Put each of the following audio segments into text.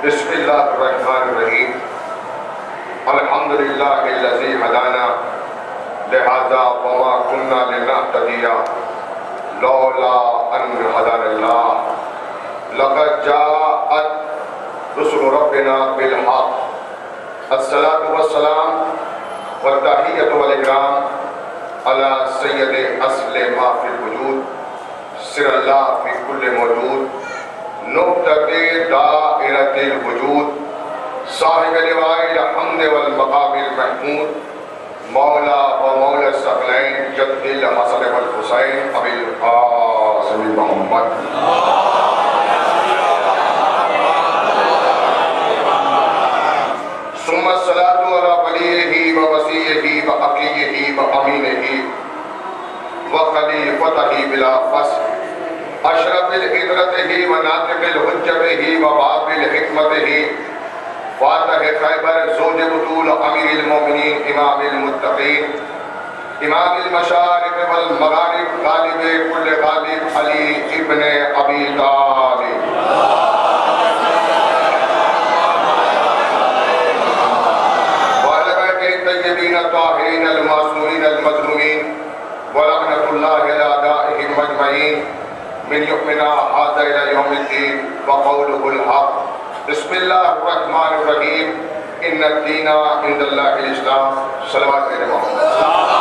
بسم اللہ الرحمن الرحیم الحمدللہ الذی ہدانا لہذا وما كنا لنہتدی لولا ان ہدانا اللہ لقد جاءت رسل ربنا بالحق الصلاة والسلام والتحیۃ والاکرام علی سید اصل ما فی الوجود سر اللہ فی کل موجود نقطۃ دائرۃ الوجود صاحب لواء الحمد والمقام المحمود مولا و مولا الثقلین جد الحسن والحسین ابی القاسم محمد ثم الصلاة على ولیہ و وصیہ و عقیہ و امینہ و خلیفتہ بلا فصل اشرف العطرتہ و ناطق الحجتہ و باب الحکمتہ فاتح خیبر زوج بطول امیر المومنین امام المتقین امام المشارق والمغارب غالب کل غالب علی ابن ابی طالب وعلى بیتہ الطیبین الطاہرین المعصومین المظلومین ولعنۃ اللہ علی اعدائہم اجمعین من یؤمنا هذا الى یوم الدین وقولہ الحق بسم اللہ الرحمن الرحیم ان الدین عند اللہ الاسلام صلوات علی محمد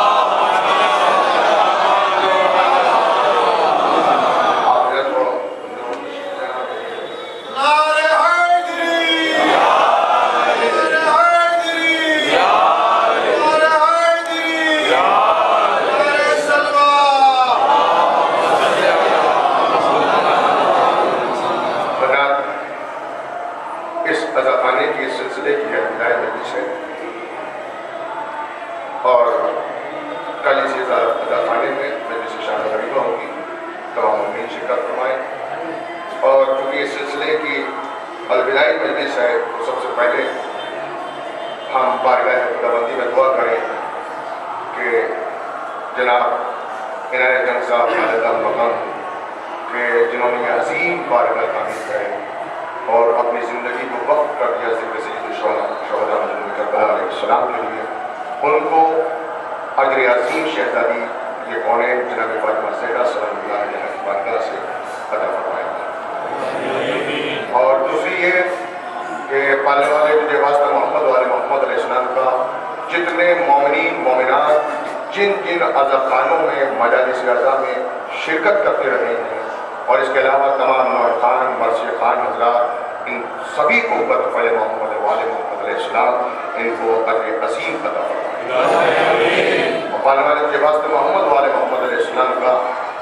شرکت کرتے رہے ہیں اور اس کے علاوہ تمام نوع خان مرثیہ خان حضرات ان سبھی کو بطفیل محمد وال محمد علیہ السلام ان کو اجر عظیم عطا فرمائے اور پالوان کے واسطے محمد وال محمد علیہ السلام کا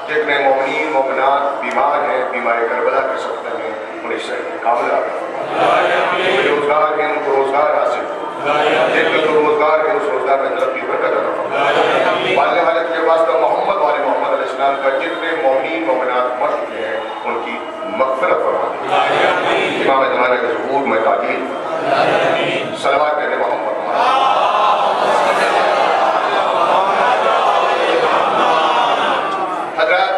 جتنے مومنین مومنات بیمار ہیں بیمار کربلا کے سکتے ہیں انہیں صحت کامل عطا فرمائے روزگار ہیں ان کو روزگار حاصل جن کے جو روزگار ہے اس روزگار میں ترقی برکت عطا فرمائے والے والے کے واسطے محمد وال محمد علیہ السلام کا جتنے مومنین مومنات مر چکے ہیں ان کی مغفرت فرمائے امام زمانہ کے ظہور میں تعجیل صلوات علی محمد حضرات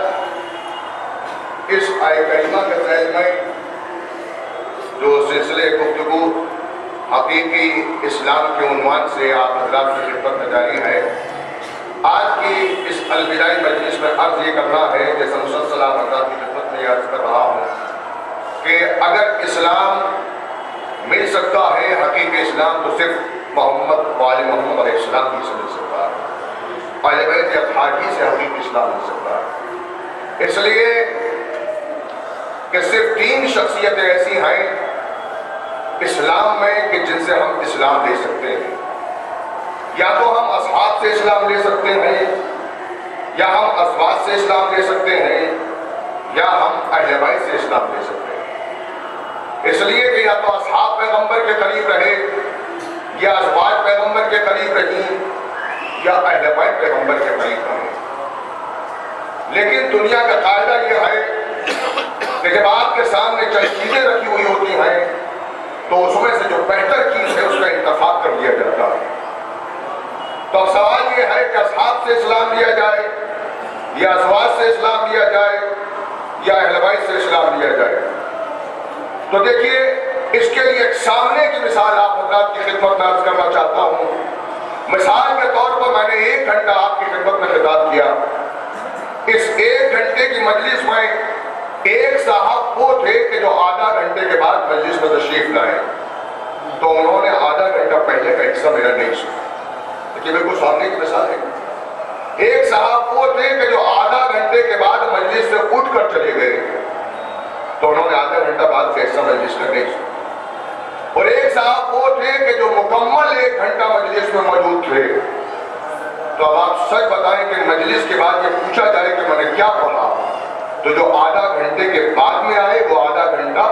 اس آیہ کریمہ کے تحت میں جو سلسلے گفتگو حقیقی اسلام کے عنوان سے آپ حضرات کی خدمت میں جاری ہے آج کی اس الوداعی مجلس میں عرض یہ کرنا ہے جیسا مسلسل آپ حضرات کی خدمت میں یہ عرض کر رہا ہوں کہ اگر اسلام مل سکتا ہے حقیقی اسلام تو صرف محمد وآل محمد علیہ السلام ہی سے مل سکتا ہے اہل بیت اطہار ہی سے حقیقی اسلام مل سکتا ہے اس لیے کہ صرف 3 شخصیتیں ایسی ہیں اسلام میں کہ جن سے ہم اسلام لے سکتے ہیں یا تو ہم اصحاب سے اسلام لے سکتے ہیں یا ہم ازواج سے اسلام لے سکتے ہیں یا ہم اہل بیت سے اسلام لے سکتے ہیں اس لیے کہ یا تو اصحاب پیغمبر کے قریب رہے یا ازواج پیغمبر کے قریب رہیں یا اہل بیت پیغمبر کے قریب رہیں لیکن دنیا کا قاعدہ یہ ہے کہ جب آپ کے سامنے چند چیزیں رکھی ہوئی ہوتی ہیں تو اس میں سے جو بہتر چیز ہے اس کا انتخاب کر لیا جاتا ہے تو سوال یہ ہے کہ اصحاب سے اسلام لیا جائے یا ازواج سے اسلام لیا جائے یا اہل بیت سے اسلام لیا جائے تو دیکھیے اس کے لیے ایک سامنے کی مثال آپ حضرات کی خدمت میں عرض کرنا چاہتا ہوں. مثال کے طور پر میں نے 1 گھنٹہ آپ کی خدمت میں خطاب کیا. اس 1 گھنٹے کی مجلس میں ایک صاحب وہ تھے کہ جو آدھا گھنٹے کے بعد مجلس میں تشریف لائے، تو انہوں نے آدھا گھنٹہ پہلے کا حصہ میرا نہیں سنا. لیکن بالکل سامنے کی مثال ہے. ایک صاحب وہ تھے کہ جو آدھا گھنٹے کے بعد مجلس سے اٹھ کر چلے گئے، تو انہوں نے آدھا گھنٹہ بعد کا حصہ مجلس کا نہیں سنا. اور ایک صاحب وہ تھے کہ جو مکمل 1 گھنٹہ مجلس میں موجود تھے. تو اب آپ سچ بتائیں کہ مجلس کے بعد یہ پوچھا جائے کہ میں نے کیا پڑھا، تو جو آدھا گھنٹے کے بعد میں آئے وہ آدھا گھنٹہ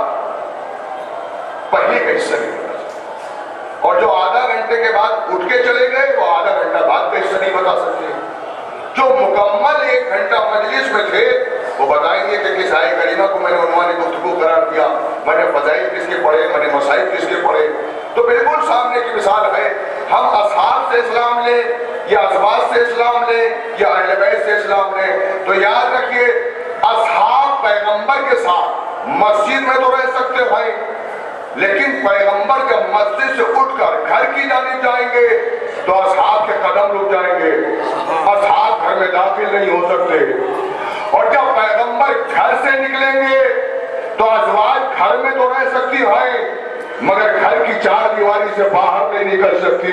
پہلے کا حصہ نہیں بتا سکتے، اور جو آدھا گھنٹے کے بعد اٹھ کے چلے گئے وہ آدھا گھنٹہ بعد کا حصہ نہیں بتا سکتے. جو مکمل 1 گھنٹہ مجلس میں تھے وہ بتائیں گے کہ کس آئے کریمہ کو میں نے عنوان گفتگو قرار دیا، میں نے فضائل کس کے پڑھے، میں نے مصائب کس کے پڑھے. تو بالکل سامنے کی مثال ہے. ہم اصحاب سے اسلام لیں یا ازواج سے اسلام لیں یا اہل بیت سے اسلام لیں، تو یاد رکھیے اصحاب پیغمبر کے ساتھ مسجد میں تو رہ سکتے ہیں، لیکن پیغمبر جب مسجد سے اٹھ کر گھر کی جانب جائیں گے تو اصحاب کے قدم رک جائیں گے، اصحاب گھر میں داخل نہیں ہو سکتے. اور جب پیغمبر گھر سے نکلیں گے تو ازواج گھر میں تو رہ سکتی ہیں مگر گھر کی 4 دیواری سے باہر نہیں نکل سکتی.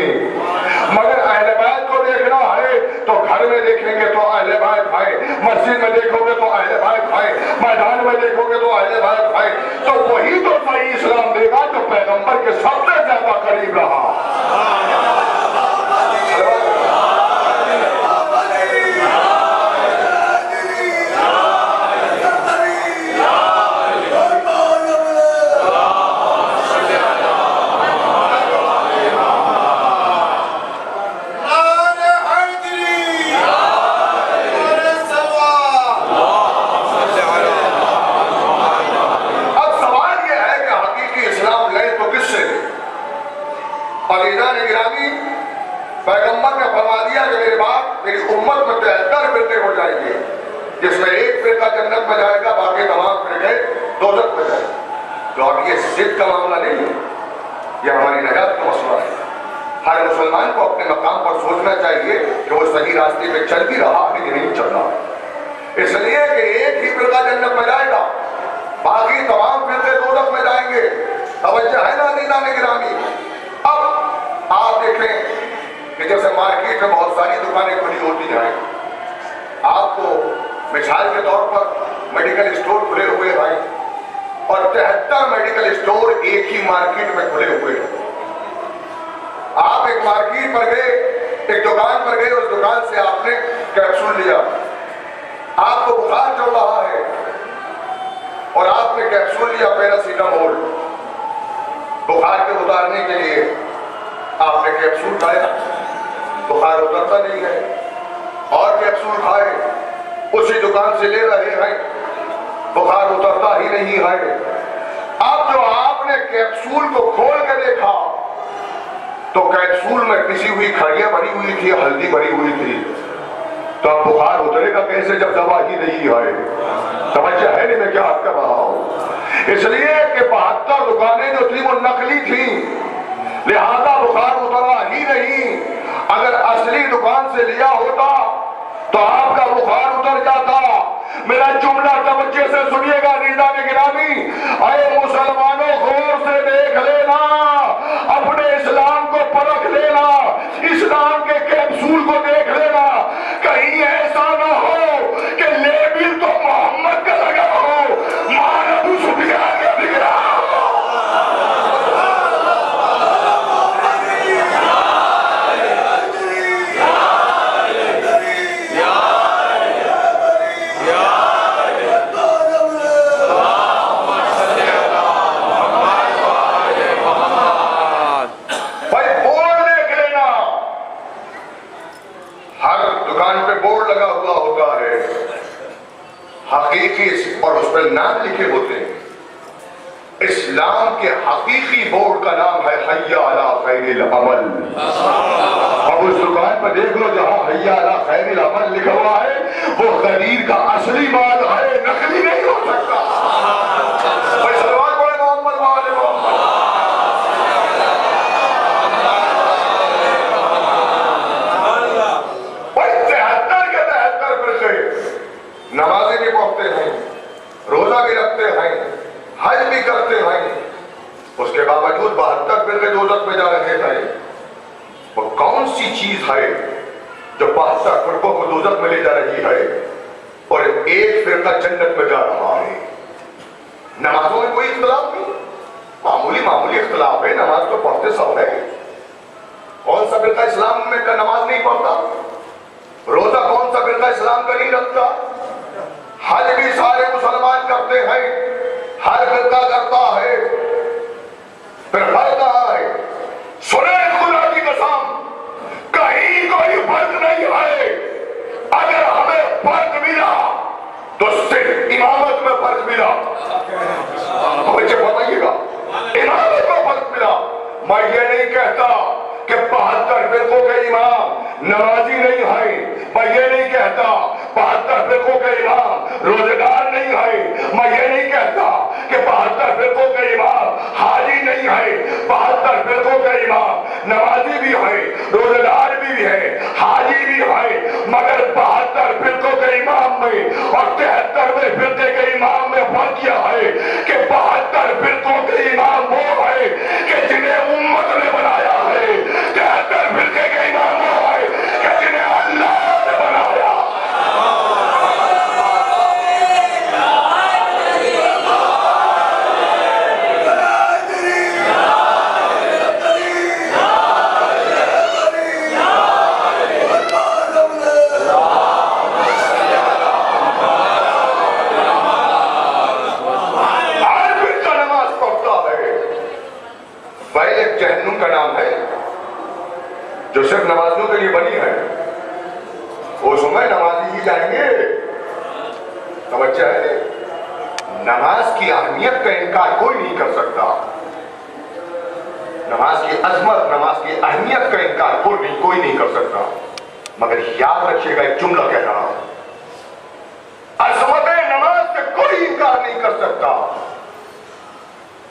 مگر اہل بیت کو دیکھنا ہے تو گھر میں دیکھیں گے تو اہل بیت ہیں، مسجد میں دیکھو گے تو اہل بیت ہیں، میدان میں دیکھو گے تو اہل بیت ہیں. تو وہی تو صحیح اسلام دے گا جو پیغمبر کے سب سے زیادہ قریب رہا. پیغمبر نے فرما دیا کہ میرے بعد میری امت میں 73 فرقے ہو جائیں گے، جس میں 1 فرقہ جنت میں جائے گا، باقی تمام فرقے دوزخ میں جائیں گے. تو اب یہ ضد کا معاملہ نہیں ہے، یہ ہماری نجات کا مسئلہ ہے. ہر مسلمان کو اپنے مقام پر سوچنا چاہیے کہ وہ صحیح راستے پہ چل بھی رہا ہے کہ نہیں چل رہا. اس لیے کہ 1 ہی فرقہ جنت میں جائے گا، باقی تمام فرقے دوزخ میں جائیں گے. توجہ ہے نا عزیزان گرامی. اب آپ دیکھیں کہ جیسے مارکیٹ میں بہت ساری دکانیں کھلی ہوتی ہیں، آپ کو مثال کے طور پر میڈیکل اسٹور کھلے ہوئے ہیں اور 73 میڈیکل اسٹور ایک ہی مارکیٹ میں کھلے ہوئے ہیں. آپ ایک مارکیٹ پر گئے، ایک دکان پر گئے، اس دکان سے آپ نے کیپسول لیا، آپ کو بخار چل رہا ہے اور آپ نے کیپسول لیا پیراسیٹامول بخار کے اتارنے کے لیے. آپ نے کیپسول کھایا، بخار اترتا نہیں ہے، اور کیپسول کھائے، اسی دکان سے لے رہے ہیں، بخار اترتا ہی نہیں ہے. اب جو آپ نے کیپسول کو کھول کے دیکھا تو کیپسول میں پسی ہوئی کھڑیاں بھری ہوئی تھی، ہلدی بھری ہوئی تھی. تو اب بخار اترے گا کیسے جب دوا ہی نہیں ہے؟ سمجھا ہے نہیں میں کیا حد کر رہا ہوں. اس لیے کہ 72 دکانیں جو تھی وہ نقلی تھیں، لہذا بخار اترا ہی نہیں. اگر اصلی دکان سے لیا ہوتا تو آپ کا بخار اتر جاتا. میرا جملہ توجہ سے سنیے گا عزیزان گرامی. اے مسلمانوں غور سے دیکھ لینا، اپنے اسلام کو پرکھ لینا، اسلام کے کیپسول کو دیکھ لینا. کہیں ایسا نہ ہو کہ لیبل تو محمد کا لگا ہو، مال ابو سفیان کا بک رہا ہو. اور اس پر نام لکھے ہوتے ہیں. اسلام کے حقیقی بورڈ کا نام ہے حی علی خیر العمل. اب اس دکان پر دیکھ لو جہاں حی علی خیر العمل لکھا ہوا ہے وہ غدیر کا اصلی مال ہے، نقلی نہیں ہو سکتا. محمد بھی کرتے ہیں اس کے باوجود 72 فرقے دوزخ میں جا رہے ہیں. وہ کون سی چیز ہے جو 72 فرقوں کو دوزخ میں لے جا رہی ہے اور ایک فرقہ جنت میں جا رہا ہے؟ نمازوں میں کوئی اختلاف نہیں، معمولی اختلاف ہے، نماز تو پڑھتے سب ہے. کون سا فرقہ اسلام میں کا نماز نہیں پڑھتا؟ روزہ کون سا فرقہ اسلام کا نہیں رکھتا؟ حج بھی سارے مسلمان کرتے ہیں، ہر فرقہ کرتا ہے. پھر فرق کہاں ہے؟ سنیں خدا کی قسم، کہیں کوئی فرق نہیں ہے. اگر ہمیں فرق ملا تو صرف امامت میں فرق ملا. بچے بتائیے گا، امامت میں فرق ملا. میں یہ نہیں کہتا کہ 72 فرقوں کے امام نمازی نہیں ہے، میں یہ نہیں کہتا 72 فرقوں کے امام روزگار نہیں ہے، میں یہ نہیں کہتا کہ 72 فرقوں کے امام حاجی نہیں ہے. 72 فرقوں کے امام نمازی بھی ہے، روزگار بھی ہے، حاجی بھی ہے. مگر 72 فرقوں کے امام میں اور 73ویں فرقے کے امام میں فرق کیا ہے کہ 72 فرقوں کے امام وہ ہے کہ جنہیں امت نے بنایا ہے، 73 فرقے کے امام وہ ہے کہ جنہیں اللہ نے بنایا. جہنم کا نام ہے جو صرف نمازیوں کے لیے بنی ہے. اس میں نمازی ہی جائیں گے. توجہ ہے، نماز کی اہمیت کا انکار کوئی نہیں کر سکتا. نماز کی عظمت، نماز کی اہمیت کا انکار کوئی نہیں کر سکتا. مگر یاد رکھیے گا، ایک جملہ کہہ رہا ہوں، عظمت نماز سے کوئی انکار نہیں کر سکتا.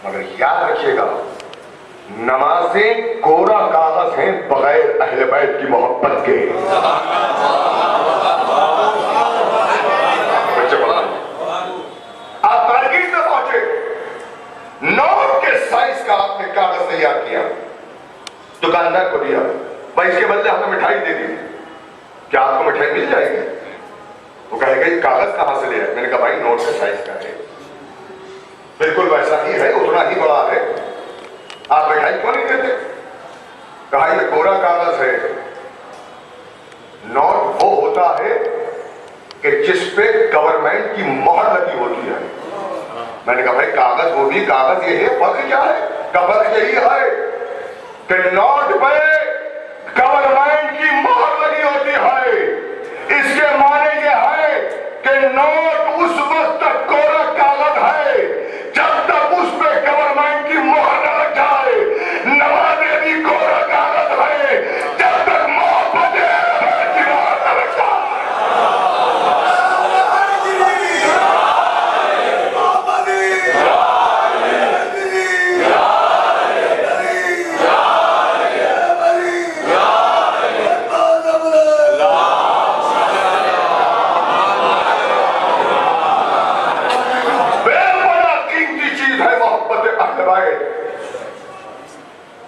مگر یاد رکھیے گا، نمازیں کوڑا کاغذ ہیں بغیر اہل بیت کی محبت کے. آپ تاریخ سے پہنچے، نوٹ کے سائز کا آپ نے کاغذ تیار کیا، دکاندار کو دیا، بھائی اس کے بدلے ہمیں مٹھائی دے دی، کیا آپ کو مٹھائی مل جائے گی؟ وہ کہے گا یہ کاغذ کہاں سے لیا؟ میں نے کہا بھائی نوٹ کے سائز کا ہے. بالکل ویسا ہی ہے، اتنا ہی بڑا ہے، آپ مٹھائی کیوں نہیں دیتے؟ کہا یہ کوڑا کاغذ ہے. نوٹ وہ ہوتا ہے کہ جس پہ گورنمنٹ کی مہر لگی ہوتی ہے. میں نے کہا بھائی کاغذ وہ بھی کاغذ یہ ہے، فرق کیا ہے؟ کہ فرق یہی ہے کہ نوٹ پہ گورنمنٹ کی مہر لگی ہوتی ہے. اس کے معنی یہ ہے کہ نوٹ اس وقت تک کوڑا کاغذ ہے جب تک اس پہ گورنمنٹ کی مہر نہ لگ جائے. نمازیں بھی کوڑا کاغذ ہے جب تک محبت کی مہر نہ لگ جائے.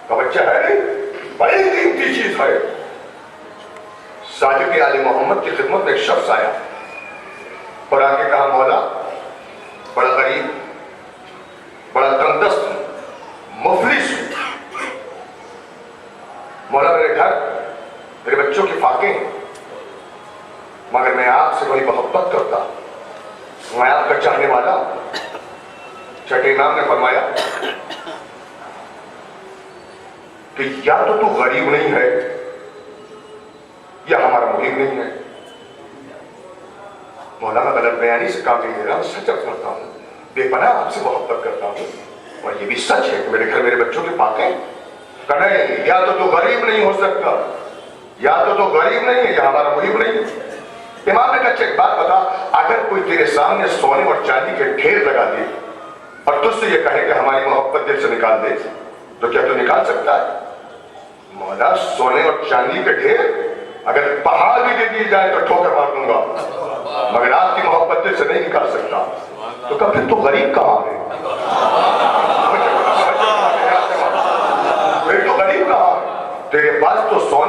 توجہ ہے نہیں، بڑی قیمتی چیز ہے. صادق آل محمد کی خدمت میں ایک شخص آیا اور آ کے کہا مولا بڑا غریب، بڑا تنگدست، مفلس، مولا میرے گھر میرے بچوں کے فاقے ہیں، مگر میں آپ سے بڑی محبت کرتا ہوں، میں آپ کا چاہنے والا ہوں. چھٹے امام نے فرمایا کہ یا تو غریب نہیں ہے یا ہمارا محب نہیں ہے. مولانا غلط بیانی سے کام نہیں دے رہا، سچ کرتا ہوں، بے پناہ آپ سے محبت کرتا ہوں، اور یہ بھی سچ ہے کہ میرے گھر میرے بچوں کے پاک ہیں. کہ نہیں، یا تو غریب نہیں ہو سکتا، یا تو غریب نہیں ہے یا ہمارا محب نہیں ہے. امام نے کہا ایک بات بتا، اگر کوئی تیرے سامنے سونے اور چاندی کے ڈھیر لگا دے اور تجھ سے یہ کہے کہ ہماری محبت دل سے نکال دے، تو کیا تو نکال سکتا ہے؟ مولا سونے اور چاندی کے ڈھیر اگر پہاڑ بھی دے دی جائے تو ٹھوکر مار دوں گا، مگر آپ کی محبت دل سے نہیں نکال سکتا. تو کہا پھر تو غریب کہاں ہے؟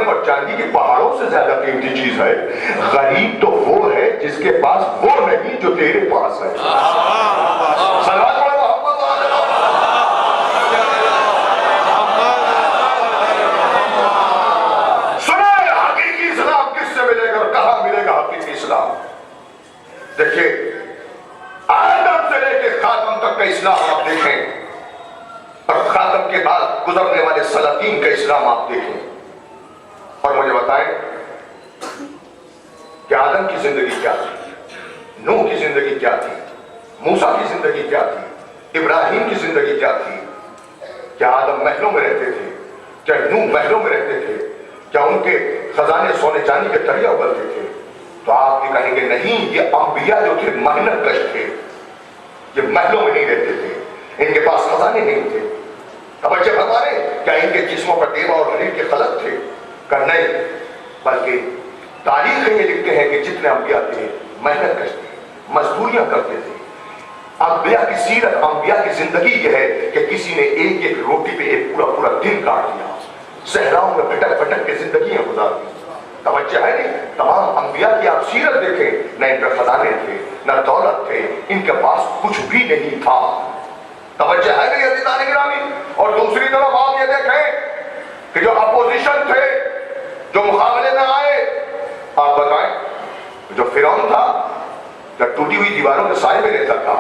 اور چاندی کے پہاڑوں سے زیادہ قیمتی چیز ہے. غریب تو وہ ہے جس کے پاس وہ نہیں جو تیرے پاس ہے. سنیں حقیقی اسلام کس سے ملے گا اور کہاں ملے گا حقیقی اسلام؟ دیکھیے آدم سے لے کے خاتم تک کا اسلام آپ دیکھیں اور خاتم کے بعد گزرنے والے سلاطین کا اسلام آپ دیکھیں اور مجھے بتائیں کہ آدم کی زندگی کیا تھی، نوح کی زندگی کیا تھی، موسیٰ کی زندگی کیا تھی، ابراہیم کی زندگی کیا تھی؟ کیا آدم محلوں میں رہتے تھے؟ کیا نوح محلوں میں رہتے تھے؟ کیا ان کے خزانے سونے چاندی کے دریا اگلتے تھے؟ تو آپ یہ کہیں گے نہیں، یہ انبیاء جو تھے محنت کش تھے، یہ محلوں میں نہیں رہتے تھے، ان کے پاس خزانے نہیں تھے. توجہ فرما رہے کیا ان کے جسموں پر دیوا اور حریر کے خلق تھے؟ کہ نہیں، بلکہ تاریخ یہ لکھتے ہیں کہ جتنے انبیاء تھے محنت کش تھے، مزدوریاں کرتے تھے. انبیاء کی سیرت، انبیاء کی زندگی یہ ہے کہ کسی نے ایک ایک روٹی پہ ایک پورا پورا دن کاٹ دیا، صحراؤں میں بھٹک بھٹک کے زندگیاں گزار دی. توجہ ہے نہیں؟ تمام انبیاء کی آپ سیرت دیکھیں، نہ ان پہ خزانے تھے، نہ دولت تھے، ان کے پاس کچھ بھی نہیں تھا. توجہ ہے نہیں عزیزان گرامی؟ اور دوسری طرف آپ یہ دیکھیں کہ جو اپوزیشن تھے، جو مقابلے میں آئے، آپ بتائیں جو فرعون تھا کیا ٹوٹی ہوئی دیواروں کے سائے میں رہتا تھا؟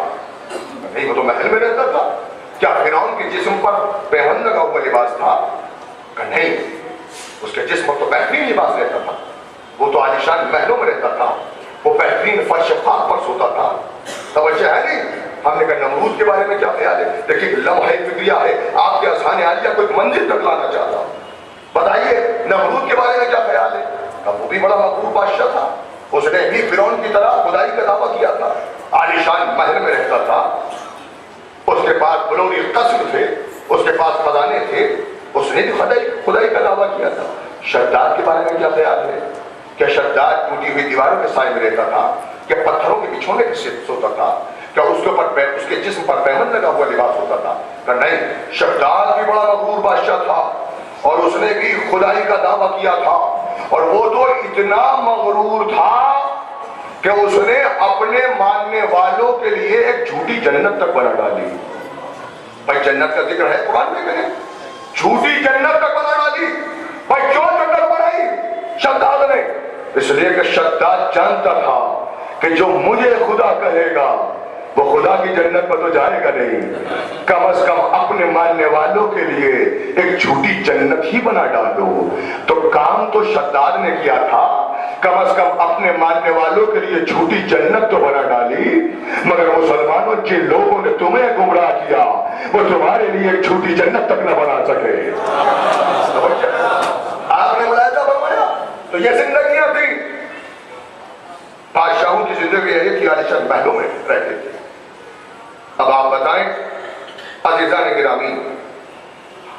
نہیں، وہ تو محل میں رہتا تھا. کیا فرعون کے جسم پر پیہن لگا ہوا لباس تھا؟ کہ نہیں، اس کے جسم پر تو بہترین لباس رہتا تھا، وہ تو عالیشان محلوں میں رہتا تھا، وہ بہترین فرش خاک پر سوتا تھا. توجہ ہے نہیں؟ ہم نے کہا نمرود کے بارے میں کیا خیال ہے؟ دیکھیے لمحہ فکریہ ہے، آپ کے اذہان عالیہ کو ایک منزل تک لانا چاہتا ہوں. بتائیے نمرود کے بارے میں کیا خیال ہے؟ کہ وہ بھی بڑا مغرور بادشاہ تھا، اس نے بھی فرعون کی طرح خدائی کا دعویٰ کیا تھا، عالیشان محل میں رہتا تھا، اس کے پاس بلوری قصر تھے، اس کے پاس خزانے تھے، اس نے بھی خدائی کا دعویٰ کیا تھا. شداد کے بارے میں کیا خیال ہے؟ کیا شداد ٹوٹی ہوئی دیواروں کے سائے میں رہتا تھا؟ کیا پتھروں کے بچھونے کے سوتا تھا؟ کیا اس کے جسم پر پیمن لگا ہوا لباس ہوتا تھا؟ کہ نہیں، شداد بھی بڑا مغرور بادشاہ تھا اور اس نے بھی خدائی کا دعویٰ کیا تھا، اور وہ تو اتنا مغرور تھا کہ اس نے اپنے ماننے والوں کے لیے ایک جھوٹی جنت تک بنا ڈالی. بھائی جنت کا ذکر ہے قرآن میں کہ نہیں؟ جھوٹی جنت تک بنا ڈالی. بھائی کیوں جنت بنائی شداد نے؟ اس لیے کہ شداد جانتا تھا کہ جو مجھے خدا کہے گا وہ خدا کی جنت پر تو جائے گا نہیں، کم از کم اپنے ماننے والوں کے لیے ایک جھوٹی جنت ہی بنا ڈالو. تو کام تو شداد نے کیا تھا، کم از کم اپنے ماننے والوں کے لیے جھوٹی جنت تو بنا ڈالی. مگر مسلمانوں جن لوگوں نے تمہیں گمراہ کیا وہ تمہارے لیے ایک جھوٹی جنت تک نہ بنا سکے. آپ نے ملاحظہ فرمایا؟ تو یہ زندگیاں تھیں، بادشاہوں کی زندگی یہ تھی، عالیشان محلوں میں رہتے تھے. اب آپ بتائیں عزیزان گرامی،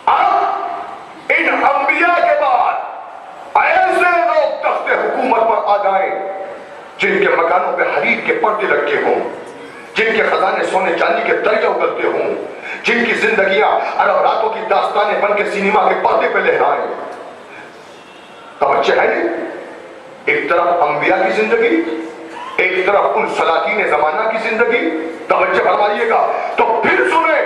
اب ان انبیاء کے بعد ایسے لوگ تخت حکومت پر آ جائیں جن کے مکانوں پہ حریر کے پردے لگے ہوں، جن کے خزانے سونے چاندی کے دریا اگلتے ہوں، جن کی زندگیاں عرب راتوں کی داستانیں بن کے سینما کے پردے پہ لہرائیں. توجہ ہے نہیں؟ ایک طرف انبیاء کی زندگی، ایک طرف ان سلاطین زمانہ کی زندگی. توجہ فرمائیے گا. تو پھر سنیں،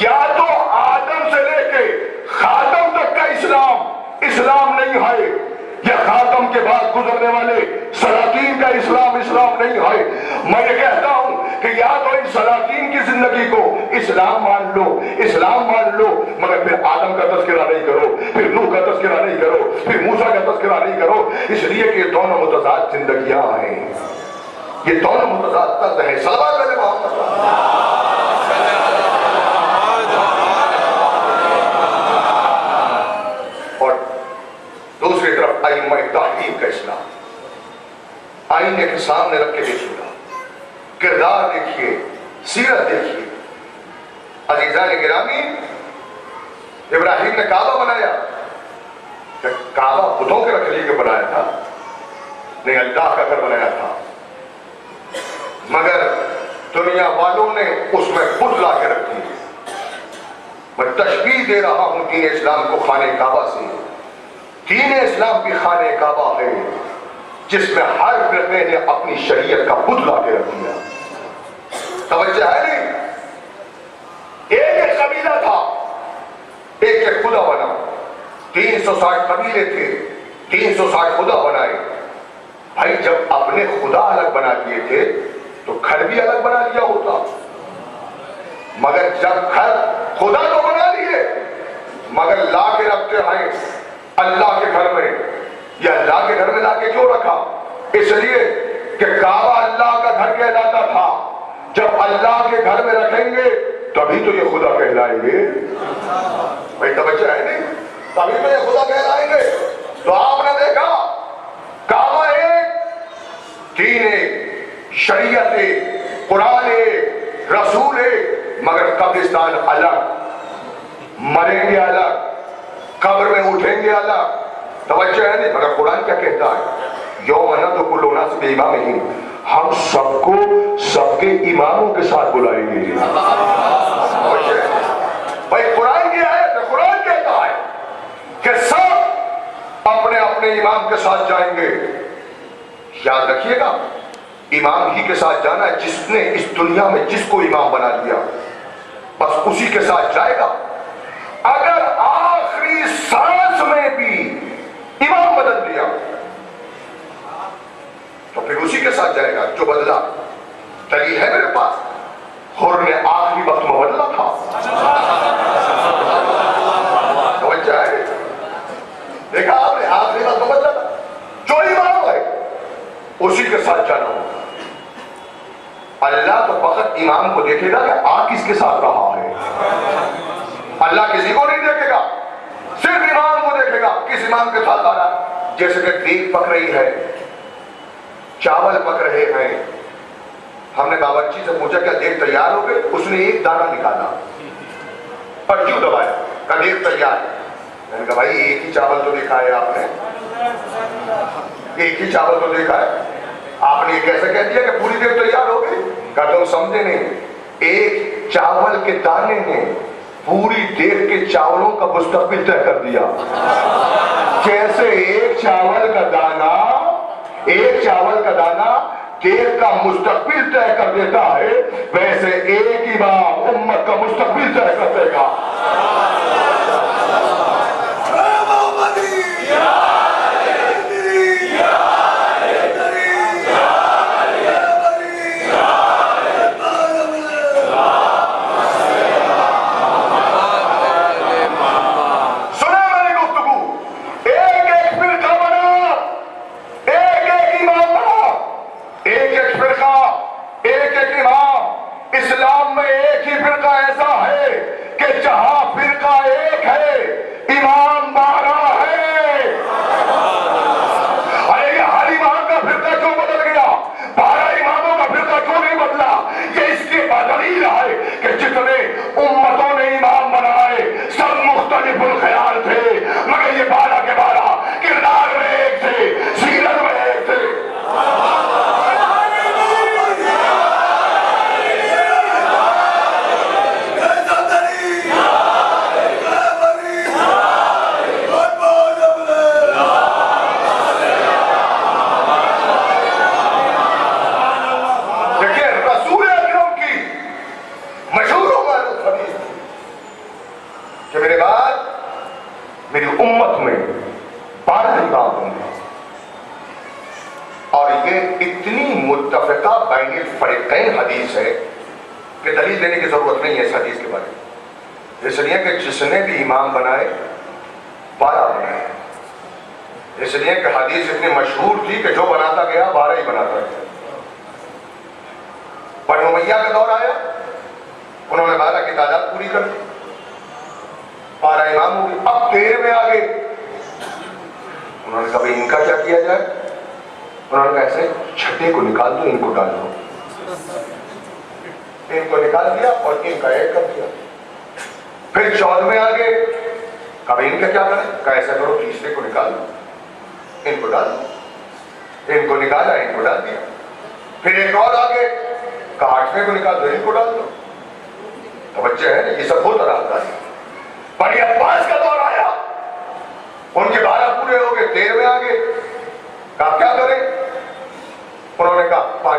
یا تو آدم سے لے کے خاتم تک کا اسلام نہیں ہے، یا خاتم کے بعد گزرنے والے سلاطین کا اسلام نہیں ہے. میں یہ کہتا ہوں کہ یا تو ان سلاطین کی زندگی کو اسلام مان لو، مگر پھر آدم کا تذکرہ نہیں کرو، پھر نوح کا تذکرہ نہیں کرو، پھر موسیٰ کا تذکرہ نہیں کرو. اس لیے کہ یہ دونوں متضاد زندگیاں ہیں، یہ دونوں متضاد طرز ہیں. صلوات علی محمد. اور دوسری طرف ائمہ تحقیق کا اسلام، آئینے کے سامنے رکھ کے دیکھیے گا، کردار دیکھیے، سیرت دیکھیے. عزیزان گرامی، ابراہیم نے کعبہ بنایا، کعبہ بتوں کے رکھ لیے کے بنایا تھا؟ نہیں، اللہ کا گھر بنایا تھا. مگر دنیا والوں نے اس میں بت لا کے رکھ دی. میں تشبیہ دے رہا ہوں دین اسلام کو خانہ کعبہ سے. دین اسلام کی خانہ کعبہ ہے جس میں ہر فرقے نے اپنی شریعت کا بت لا کے رکھ دیا. توجہ ہے نہیں؟ ایک قبیلہ تھا، ایک خدا بنا. 360 قبیلے تھے، 360 خدا بنائے. بھائی جب اپنے خدا الگ بنا دیے تھے تو گھر بھی الگ بنا لیا ہوتا. مگر جب گھر خدا تو بنا لیے مگر لا کے رکھتے ہیں اللہ کے گھر میں. یہ اللہ کے گھر میں لا کے کیوں رکھا؟ اس لیے کہ کعبہ اللہ کا گھر کہلاتا تھا. جب اللہ کے گھر میں رکھیں گے تبھی تو یہ خدا کہلائیں گے. بھائی توجہ ہے نہیں؟ تبھی تو یہ خدا کہلائیں گے. تو آپ نے دیکھا کعبہ ایک، دین ایک، شریعت ایک، قرآن ایک، رسول ایک، مگر قبرستان الگ. مریں گے الگ، قبر میں اٹھیں گے الگ. توجہ ہے نہیں؟ مگر قرآن کیا کہتا ہے؟ یوم ندعو کل اناس بامامہم، ہم سب کو سب کے اماموں کے ساتھ بلائیں گے. بھائی قرآن کی آیت ہے، قرآن کہتا ہے کہ سب اپنے اپنے امام کے ساتھ جائیں گے. یاد رکھیے گا امام ہی کے ساتھ جانا ہے جس نے اس دنیا میں جس کو امام بنا دیا، بس اسی کے ساتھ جائے گا. اگر آخری سانس میں بھی امام بدل دیا تو پھر اسی کے ساتھ جائے گا جو بدلا. دلیل ہے میرے پاس، حر نے آخری وقت میں بدلا تھا. توجہ ہے؟ دیکھا آپ نے آخری وقت میں بدلا تھا. جو امام ہے اسی کے ساتھ جانا ہوگا. اللہ تو فقط امام کو دیکھے گا کہ آ کس کے ساتھ رہا ہے. اللہ کسی کو نہیں دیکھے گا، صرف امام کو دیکھے گا کس امام کے ساتھ آ رہا ہے. جیسے کہ دیگ پک رہی ہے، چاول پک رہے ہیں. ہم نے باورچی سے پوچھا کیا دیگ تیار ہو گئی؟ اس نے ایک دانہ نکالا اور کیوں دبایا؟ کہا دیگ تیار. میں نے کہا بھائی ایک ہی چاول تو دیکھا ہے آپ نے، ایک ہی چاول تو دیکھا ہے. آپ نے یہ کیسے کہہ دیا کہ پوری دیگ تیار ہو گئی؟ کہا تم سمجھے نہیں، ایک چاول کے دانے نے پوری دیگ کے چاولوں کا مستقبل طے کر دیا. جیسے ایک چاول کا دانہ دیگ کا مستقبل طے کر دیتا ہے، ویسے ایک امام امت کا مستقبل طے کر دے گا. اسلام میں ایک ہی فرقہ ایسا ہے کہ جہاں فرقہ ایک ہے امام 12 ہے. ارے یہ ہر امام کا فرقہ کیوں بدل گیا؟ 12 اماموں کا فرقہ کیوں نہیں بدلا؟ یہ اس کی دلیل ہے کہ جتنے امتوں نے امام بنائے سب مختلف الخیال تھے، مگر یہ 12 کے 12 کردار میں ایک تھے، سیرت میں ایک تھے. میری امت میں 12 امام ہوں گے. اور یہ اتنی متفقہ بین الفریقین حدیث ہے کہ دلیل دینے کی ضرورت نہیں ہے اس حدیث کے بارے میں. اس لیے کہ جس نے بھی امام بنائے 12 بنائے. اس لیے کہ حدیث اتنی مشہور تھی کہ جو بناتا گیا 12 ہی بناتا گیا. بنو امیہ کا دور آیا، انہوں نے 12 کی تعداد پوری کر دی، 12 امام ہو گئے. اب 13 میں آ گئے. انہوں نے کہا بھائی ان کا کیا کیا جائے؟ انہوں نے کہا ایسے چھٹے کو نکال دو، ان کو ڈال دو. ان کو نکال دیا اور ان کا ایڈ کر دیا. پھر 14 میں آ گئے. کہا بھائی ان کا کیا کریں؟ کہا ایسا کرو تیسرے کو نکال دو، ان کو ڈال دو. ان کو نکالا، ان کو ڈال دیا. پھر ایک اور آ گئے. کہا 8ویں کو نکال دو، ان کو ڈال دو. توجہ ہے، یہ سب ہوتا رہتا ہے. بنی عباس کا دور آیا، ان کے 12 پورے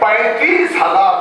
35,000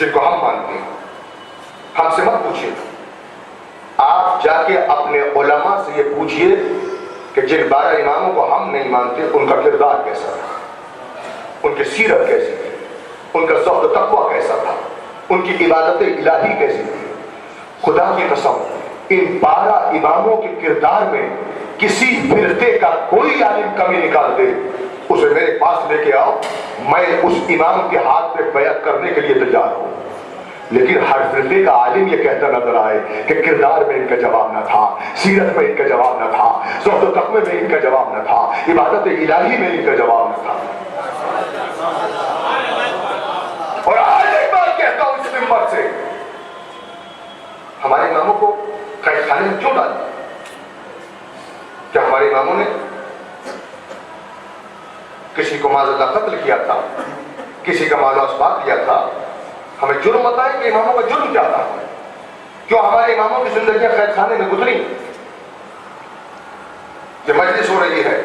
جن کو ہم مانتے ہیں، ہم سے مت پوچھیے، آپ جا کے اپنے علماء سے یہ پوچھئے کہ جن 12 اماموں کو ہم نہیں مانتے ان کا کردار کیسا تھا، ان کی سیرت کیسی تھی، ان کا زہد و تقوی کیسا تھا، ان کی عبادت الہی کیسی تھی۔ خدا کی قسم ان 12 اماموں کے کردار میں کسی فرقے کا کوئی عالم کمی نکال دے، اسے میرے پاس لے کے آؤ، میں اس امام کے ہاتھ پہ بیعت کرنے کے لیے تیار ہوں۔ لیکن ہر فرقے کا عالم یہ کہتا نظر آئے کہ کردار میں ان کا جواب نہ تھا، سیرت میں ان کا جواب نہ تھا، زہد و تقوی میں ان کا جواب نہ تھا، عبادت الہی میں ان کا جواب نہ تھا۔ اور آج ایک بات کہتا ہوں اس منبر سے، ہمارے اماموں کو قید خانے میں کیوں ڈالا؟ کیا ہمارے اماموں نے کسی کو معاذ اللہ قتل کیا تھا، کسی کا مال و اسباب لیا تھا؟ ہمیں جرم بتائیں کہ اماموں کا جرم کیا تھا؟ کیوں ہمارے اماموں کی زندگیاں قید خانے میں گزری؟ کہ مجلس ہو رہی ہے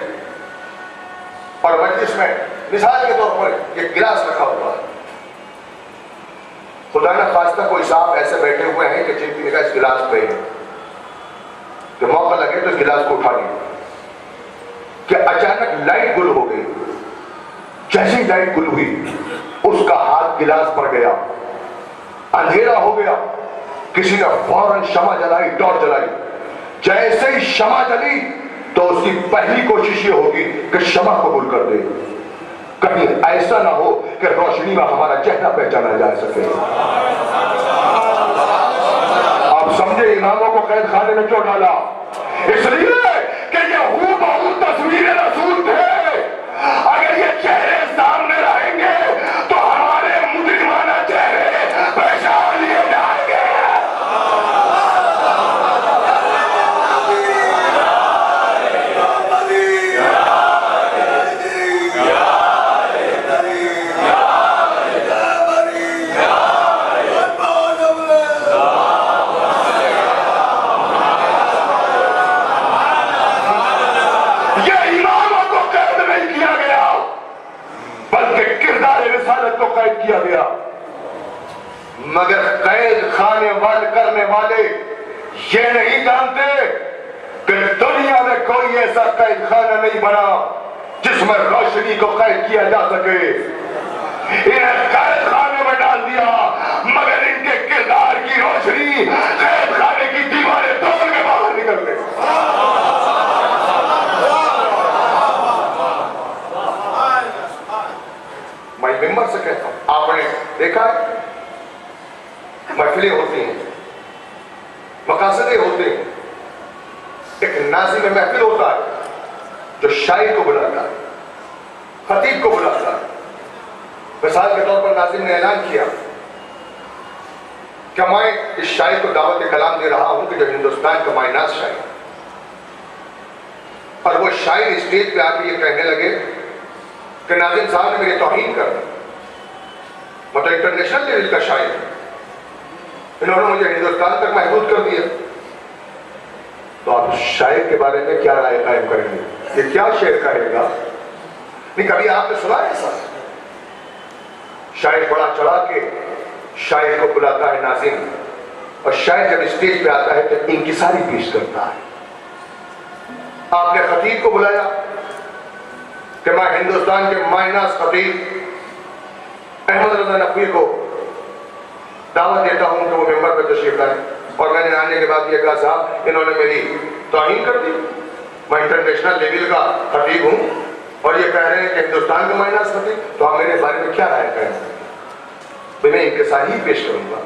اور مجلس میں مثال کے طور پر یہ گلاس رکھا ہوا ہے، خدا نہ خواستہ کوئی صاحب ایسے بیٹھے ہوئے ہیں کہ جن کی نگاہ اس گلاس پہ ہے، کہ موقع لگے تو اس گلاس کو اٹھا لیں، کہ اچانک لائٹ گل ہو گئی، جیسی لائٹ گل ہوئی اس کا ہاتھ گلاس پر گیا، اندھیرا ہو گیا، کسی نے فوراً شمع جلائی، ٹارچ جلائی، جیسے ہی شمع جلی تو اس کی پہلی کوشش یہ ہوگی کہ شمع قبول کر دے، کہیں ایسا نہ ہو کہ روشنی میں ہمارا چہرہ پہچانا جا سکے۔ آپ سمجھے اماموں کو قید خانے میں کیوں ڈالا؟ اس لیے کہ یہ ہو بہو تصویر رسول تھے، اگر یہ چہرے سامنے رہیں گے تو ہمارے مجرمانہ چہرے پہچان لیے جائیں گے۔ کو قید کیا گیا، مگر قید خانے کرنے والے یہ نہیں جانتے کہ دنیا میں کوئی ایسا قید خانہ نہیں بنا جس میں روشنی کو قید کیا جا سکے۔ انہیں قید خانے میں ڈال دیا مگر ان کے کردار کی روشنی قید خانے کی دیواریں توڑ کے باہر نکل گئی۔ میں ممبر سے کہتا ہوں، آپ نے دیکھا محفلیں ہوتی ہیں، مقاصدیں ہوتے ہیں، ایک ناظم محفل ہوتا ہے جو شاعر کو بلاتا ہے، خطیب کو بلاتا ہے۔ مثال کے طور پر ناظم نے اعلان کیا کہ میں اس شاعر کو دعوت کلام دے رہا ہوں کہ جو ہندوستان کا مائناز شاعر، اور وہ شاعر اسٹیج پہ آ کے یہ کہنے لگے کہ ناظم صاحب نے میری توہین کر دی، میں تو انٹرنیشنل لیول کا شاعر ہوں، انہوں نے مجھے ہندوستان تک محدود کر دیا۔ تو آپ شاعر کے بارے میں کیا رائے قائم کریں گے؟ یہ کیا شعر کہے گا؟ نہیں کبھی آپ نے سنا ایسا؟ شاعر بڑا چڑھا کے شاعر کو بلاتا ہے ناظم، اور شاعر جب اسٹیج پہ آتا ہے تو انکساری پیش کرتا ہے۔ آپ نے خطیب کو بلایا کہ میں ہندوستان کے مائناز خطیب احمد رضا نقوی کو دعوت دیتا ہوں کہ وہ ممبر پہ تشریف لائیں، اور میں نے آنے کے بعد یہ کہا صاحب انہوں نے میری توہین کر دی، میں انٹرنیشنل لیول کا خطیب ہوں اور یہ کہہ رہے ہیں کہ ہندوستان کا مائناز خطیب، تو آپ میرے بارے میں کیا رائے کہیں؟ تو میں انکساری پیش کروں گا،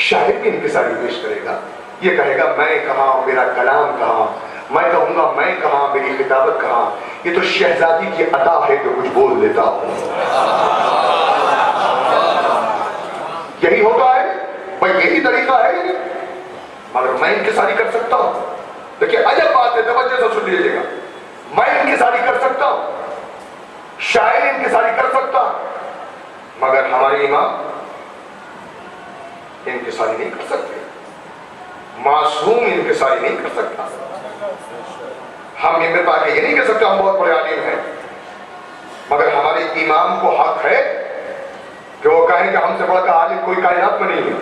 شاعر بھی انکساری پیش کرے گا، یہ کہے گا میں کہاں، میرا کلام کہاں، میں کہوں گا میں کہاں، میری خطابت کہاں۔ یہ تو شہزادی کی عطا ہے جو کچھ بول دیتا ہوں۔ یہی ہوتا ہے بھائی، یہی طریقہ ہے، مگر میں انکساری کر سکتا ہوں۔ دیکھیے عجب بات ہے، توجہ سے سن لیجیے گا، میں انکساری کر سکتا ہوں، شاعر انکساری کر سکتا، مگر ہمارے امام انکساری نہیں کر سکتے، معصوم انکساری نہیں کر سکتا۔ ہم ممبر پہ آ کے یہ نہیں کہہ سکتے ہم بہت بڑے عالم ہیں، مگر ہمارے امام کو حق ہے کہ وہ کہیں کہ ہم سے بڑھ کر عالم کوئی کائنات میں نہیں ہے؟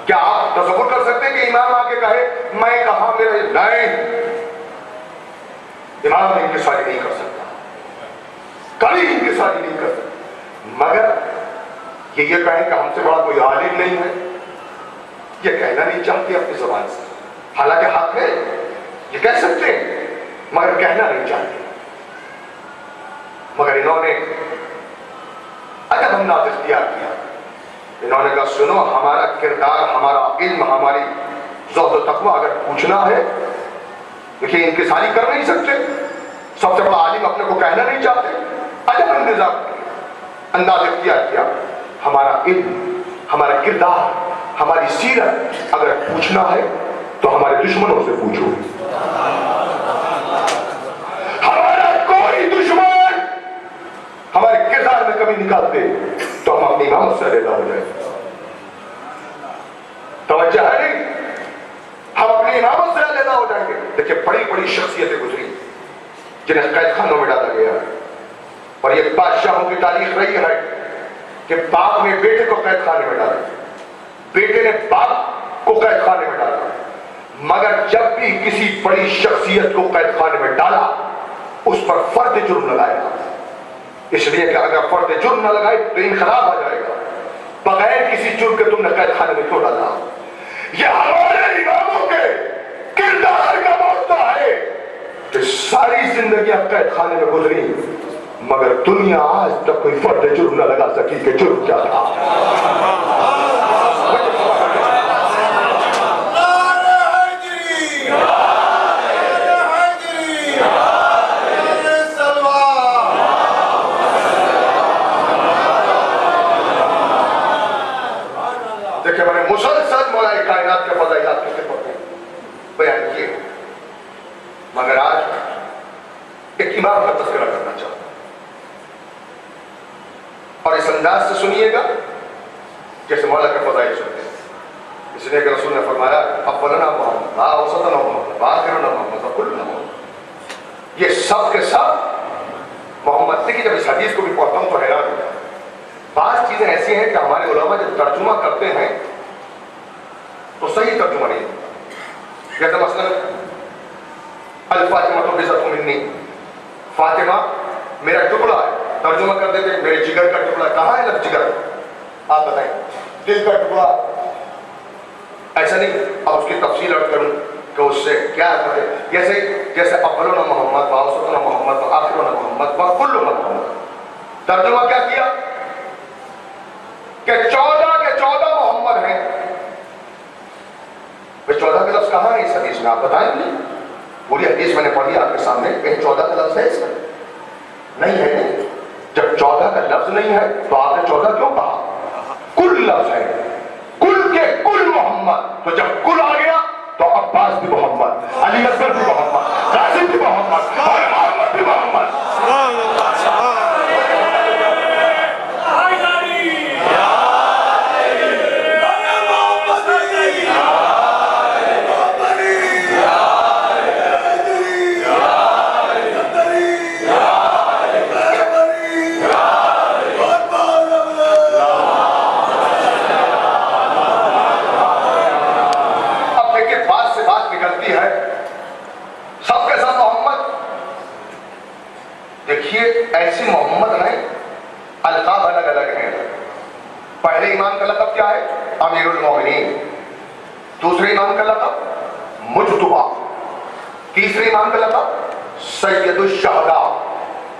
کیا آپ تصور کر سکتے ہیں کہ امام آ کے کہے میں کہاں میرے؟ نہیں، امام انکساری نہیں کر سکتا، کبھی انکساری نہیں کر سکتا، مگر یہ کہیں کہ ہم سے بڑا کوئی عالم نہیں ہے، یہ کہنا نہیں چاہتے اپنی زبان سے، حالانکہ حق ہے، یہ کہہ سکتے ہیں مگر کہنا نہیں چاہتے۔ مگر انہوں نے ادب انداز اختیار کیا، انہوں نے کہا سنو، ہمارا کردار، ہمارا علم، ہماری زہد و تقویٰ اگر پوچھنا ہے، دیکھیے انکساری کر نہیں سکتے، سب سے بڑا عالم اپنے کو کہنا نہیں چاہتے، ادب انداز اختیار کیا، ہمارا علم، ہمارا کردار، ہماری سیرت اگر پوچھنا ہے تو ہمارے دشمنوں سے پوچھو۔ ہمارا کوئی دشمن ہمارے کردار میں کمی نکالتے تو ہم اپنی امامت سے علیحدہ ہو جائیں۔ توجہ ہے نہیں؟ ہم اپنی امامت سے علیحدہ ہو جائیں گے۔ دیکھیں بڑی بڑی شخصیتیں گزری جنہیں قید خانوں میں ڈالا گیا، اور یہ بادشاہوں کی تاریخ رہی ہے کہ باپ نے بیٹے کو قید خانے میں ڈالا، بیٹے نے باپ کو قید خانے میں ڈالا، مگر جب بھی کسی بڑی شخصیت کو قید خانے میں ڈالا اس پر فرد جرم لگایا، اس لیے کہ اگر فرد جرم نہ لگائے تو انقلاب آ جائے گا، بغیر کسی جرم کے تم نے قید خانے میں کیوں ڈالا؟ یہ ہمارے اماموں کے کردار کا موضوع ہے کہ ساری زندگیاں قید خانے میں گزری، مگر دنیا آج تک کوئی فرد جرم نہ لگا سکی کہ جرم کیا تھا۔ دیکھیں میں نے مسلسل مولا کائنات کے فضائلات کے بیان کیے، مگر آج ایک امام کا تذکرہ کرنا چاہتا ہوں، اور اس انداز سے سنیے گا جیسے مولا کے فضائل سنتے ہیں، اس لیے کہ رسول نے فرمایا اولنا محمد اوسطنا محمد آخرنا محمد وکلنا محمد، یہ سب کے سب محمد سے۔ کہ جب اس حدیث کو بھی پڑھتا ہوں تو حیران ہوتا ہے، بعض چیزیں ایسی ہیں کہ ہمارے علماء جب ترجمہ کرتے ہیں تو صحیح ترجمہ نہیں ہوتا، جیسے مثلا الفاطمہ تو بذات منی، فاطمہ میرا ٹکڑا ہے، ترجمہ کر دیتے میرے جگر کا ٹکڑا۔ کہاں ہے لفظ جگر؟ آپ بتائیں، دل کا ٹکڑا، ایسا نہیں۔ اب اس کی تفصیل عرض کروں کہ اس سے کیا ہے، جیسے اولنا محمد واوسطنا محمد وآخرنا محمد وکلنا محمد، ترجمہ کیا کیا کہ 14 کے 14 محمد ہیں۔ 14 کے لفظ کہاں ہے اس حدیث میں؟ آپ بتائیں گے؟ پوری حدیث میں نے پڑھی آپ کے سامنے، کہیں 14 کا لفظ ہے اس میں؟ نہیں ہے۔ نہیں، جب 14 کا لفظ نہیں ہے تو آپ نے 14 کیوں کہا؟ کل لفظ ہے، کل کے کل محمد، تو جب کل آ گیا تو عباس بھی محمد، علی اکبر بھی محمد، قاسم بھی محمد، اور محمد بھی محمد۔ ایسی محمد ہیں، القاب الگ الگ ہیں۔ پہلے امام کا لقب کیا ہے؟ امیر المومنین، دوسرے امام کا لقب مجتبی، تیسرے امام کا لقب سید الشہداء،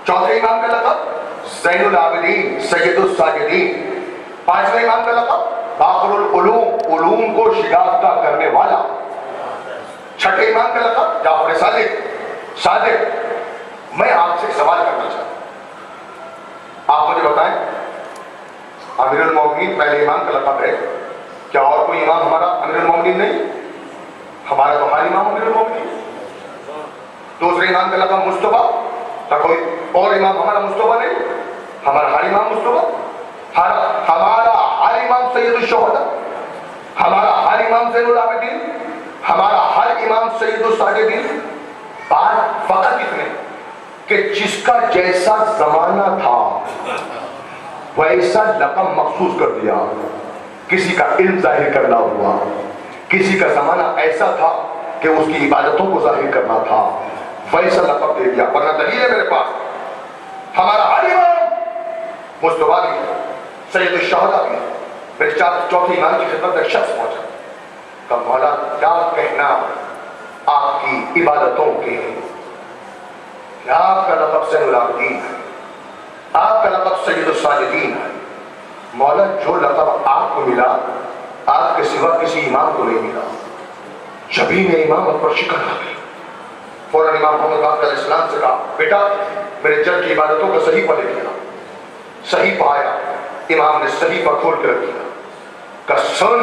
چوتھے امام کا لقب زین العابدین سید الساجدین، پانچویں امام کا لقب باقر العلوم، علوم کو شگافتہ کرنے والا، چھٹے امام کا لقب جعفر صادق۔ میں آپ سے سوال کرنا چاہتا ہوں، آپ مجھے بتائیں، امیر المومنین پہلے امام کا لقب ہے، کیا اور کوئی امام ہمارا امیر المومنین نہیں؟ ہمارا تو ہر امام امیر المومنین۔ دوسرے امام کا لقب مجتبی، کیا کوئی اور امام ہمارا مجتبی نہیں؟ ہمارا ہر امام مجتبی، ہمارا ہر امام سید الشہداء، ہمارا ہر امام زین العابدین، ہمارا ہر امام سید الساجدین۔ بات فقط اتنے کہ جس کا جیسا زمانہ تھا ویسا لقب مخصوص کر دیا. کسی کا علم ظاہر کرنا ہوا, کسی کا زمانہ ایسا تھا کہ اس کی عبادتوں کو ظاہر کرنا تھا, ویسا لقب دے دیا. ورنہ دلیل ہے میرے پاس, ہمارا ہر امام مصطفیٰ بھی ہے, سید الشہداء بھی ہے. میرے چوتھی امام کی خدمت میں ایک شخص پہنچا, کہ مولا کیا کہنا آپ کی عبادتوں کے, کیا آپ کا لقب سید العابدین ہے, آپ کا لقب سید الساجدین ہے. مولا جو لقب آپ کو ملا آپ کے سوا کسی امام کو نہیں ملا. جبین امامت پر شکر آ گئی. فوراً امام محمد باقر علیہ السلام سے کہا, بیٹا میرے جد کی عبادتوں کا صحیح پڑھ لیا. صحیح پایا, امام نے صحیح پر کھول کے رکھ دیا. کہ سن,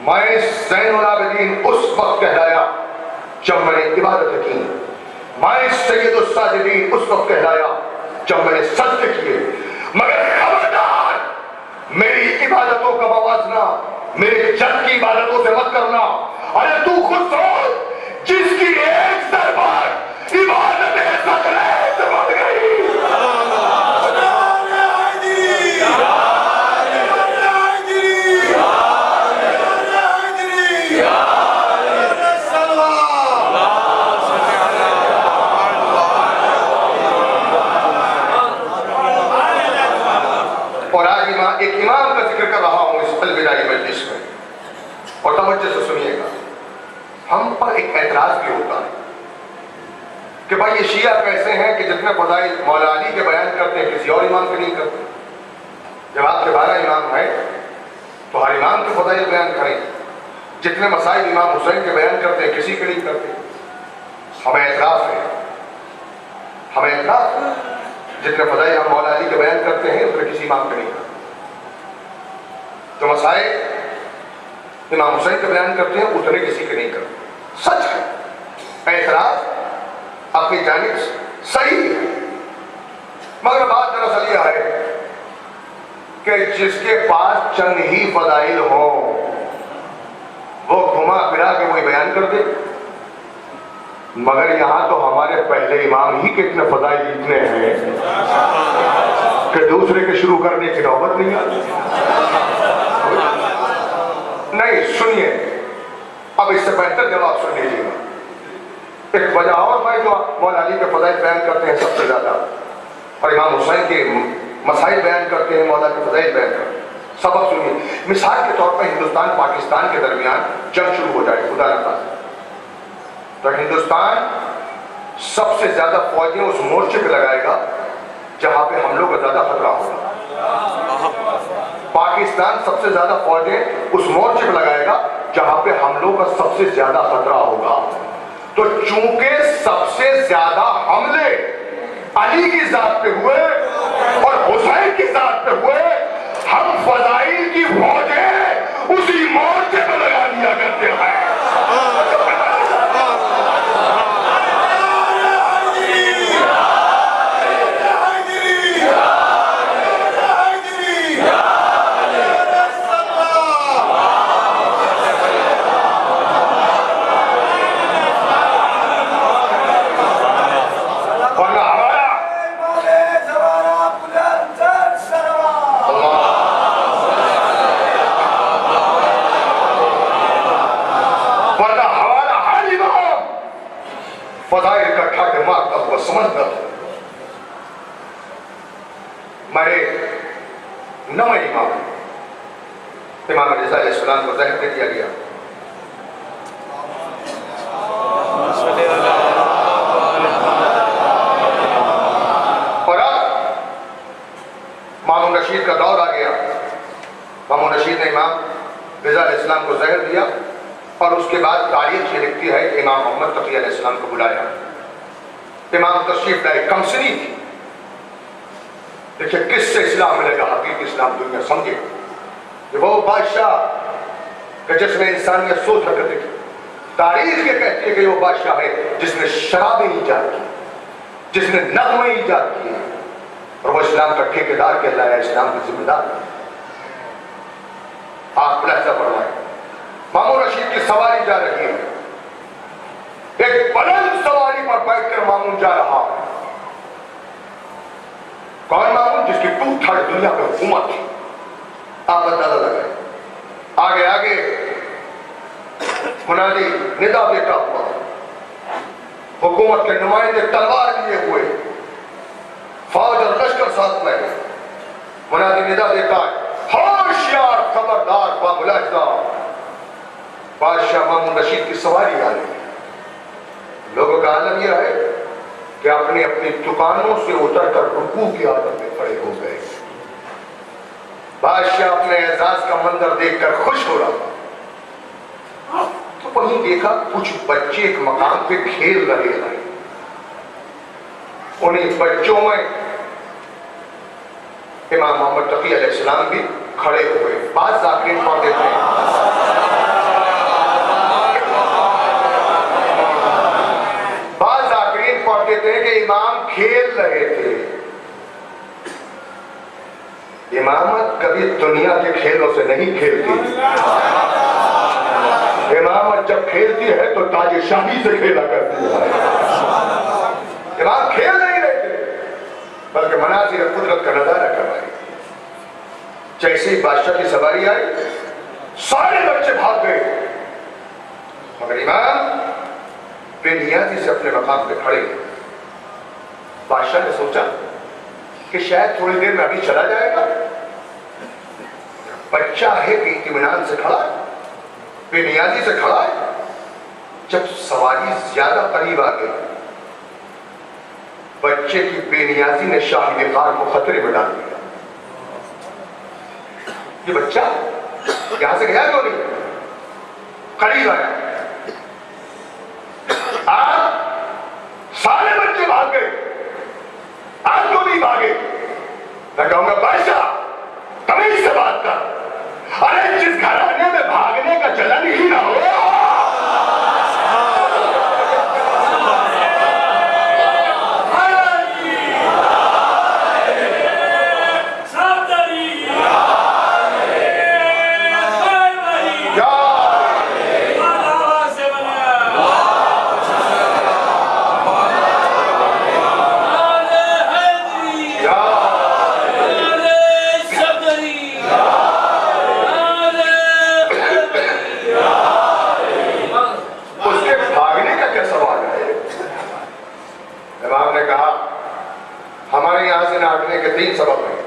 میں زین العابدین اس وقت کہلایا جب میں نے عبادت کی, میں سید الساجدین اس وقت کہلایا جب میں نے سجدے کیے. مگر خبردار میری عبادتوں کا موازنہ میرے جد کی عبادتوں سے مت کرنا. ارے تو خود سوچ, جس کی ایک سر پر عبادت ثقلین بڑھ گئی. اور آج ایک امام کا ذکر کر رہا ہوں اس الوداعی مجلس میں, اور توجہ سے سنیے گا. ہم پر ایک اعتراض بھی ہوتا ہے کہ بھائی یہ شیعہ کیسے ہیں کہ جتنے فضائل مولا علی کے بیان کرتے ہیں کسی اور امام کے نہیں کرتے. جب آپ کے 12 امام ہیں تو ہر امام کے فضائل بیان کریں. جتنے مسائل امام حسین کے بیان کرتے ہیں کسی کے نہیں کرتے. ہمیں اعتراض ہے, ہمیں اعتراض ہے. جتنے فضائل ہم مولا علی کے بیان کرتے ہیں اتنے کسی امام کے نہیں کرتے. جو مسائل امام حسین کے بیان کرتے ہیں اتنے کسی کے نہیں کرتے. سچ ہے, اعتراض اپنی جانب صحیح ہے, مگر بات دراصل یہ ہے کہ جس کے پاس چند ہی فضائل ہوں وہ گھما پھرا کے وہی بیان کر دے. مگر یہاں تو ہمارے پہلے امام ہی کے اتنے فضائل اتنے ہیں کہ دوسرے کے شروع کرنے کی نوبت نہیں آتی. نہیں سنیے, اب اس سے بہتر جواب سن لیجیے گا. ایک وجہ اور ہے جو مولا علی کے فضائل بیان کرتے ہیں سب سے زیادہ, اور امام حسین کے مسائل بیان کرتے ہیں, مولا کے فضائل بیان کرتے ہیں. سبق سنیے. مثال کے طور پر ہندوستان پاکستان کے درمیان جنگ شروع ہو جائے خدا نہ خواستہ, تو ہندوستان سب سے زیادہ فوجیں اس مورچے پہ لگائے گا جہاں پہ حملوں کا زیادہ خطرہ ہوگا. پاکستان سب سے زیادہ فوجیں اس مورچے پہ لگائے گا جہاں پہ حملوں کا سب سے زیادہ خطرہ ہوگا. تو چونکہ سب سے زیادہ حملے علی کی ذات پہ ہوئے اور حسین کی ذات پہ ہوئے, ہم فضائل کی فوجیں اسی مورچے پہ لگا دیا کرتے ہیں. فضائل اکٹھا کے مارتا ہوا سمندر. میرے نویں امام رضا علیہ السلام کو زہر دے دیا گیا. اور اب مامون رشید کا دور آ گیا. مامون رشید نے امام رضا علیہ السلام کو زہر دیا, اور اس کے بعد تاریخ یہ لکھتی ہے کہ امام محمد تقی علیہ السلام کو بلایا. امام تشریف لائے, کمسنی تھی. دیکھیں کس سے اسلام ملے گا, حقیقی اسلام دنیا سمجھے. کہ وہ بادشاہ کہ جس نے انسانیت سوچ حرکت کی. تاریخ یہ کہتی ہے کہ وہ بادشاہ ہے جس نے شرابیں ایجاد کی, جس نے نغمے ایجاد کیے, اور وہ اسلام کا ٹھیکیدار کہلایا, اسلام کا ذمہ دار. آپ لہجہ پڑھوائیں. مامون رشید کی سواری جا رہی ہے, ایک بلند سواری پر بیٹھ کر مامون جا رہا. کون مامون؟ جس کی ٹوٹ تھاڑ دنیا پہ حکومت تھی. آپ اندازہ لگائیں. آگے آگے منادی ندا دیتا ہوا، حکومت کے نمائندے تلوار لیے ہوئے، فوج اور لشکر ساتھ میں، منادی ندا دیتا ہے، ہوشیار خبردار باملاحظہ بادشاہ مامون رشید کی سواری آ رہی ہے. لوگوں کا عالم یہ ہے کہ اپنی اپنی دکانوں سے اتر کر رکوع کی حالت میں کھڑے ہو گئے. بادشاہ اپنے اعزاز کا منظر دیکھ کر خوش ہو رہا تھا، تو وہیں دیکھا کچھ بچے ایک مقام پہ کھیل رہے ہیں. انہیں بچوں میں امام محمد تقی علیہ السلام بھی کھڑے ہوئے. بعض ذاکرین پڑھ دیتے ہیں، پڑھ دیتے ہیں کہ امام کھیل رہے تھے. امامت کبھی دنیا کے کھیلوں سے نہیں کھیلتی. امامت جب کھیلتی ہے تو تاج شاہی سے کھیلا کرتی ہے. امام کھیل نہیں رہے تھے بلکہ مناظر قدرت کا نظارہ کر رہے تھے. جیسے ہی بادشاہ کی سواری آئی سارے بچے بھاگ گئے، مگر امام بے نیازی سے اپنے مقام پہ کھڑے. بادشاہ نے سوچا کہ شاید تھوڑی دیر میں ابھی چلا جائے گا. بچہ ہے کہ اطمینان سے کھڑا ہے، بے نیازی سے کھڑا ہے. جب سواری زیادہ قریب آ گئی، بچے کی بے نیازی نے شاہی وقار کو خطرے میں ڈال دیا. یہ بچہ یہاں سے گیا کیوں نہیں؟ قریب آیا، سارے بچے بھاگ گئے، آج کیوں نہیں بھاگے؟ میں کہوں گا بادشاہ تمیز سے بات کر. ارے جس گھرانے میں بھاگنے کا چلن ہی نہ ہو، تین سبب ہیں.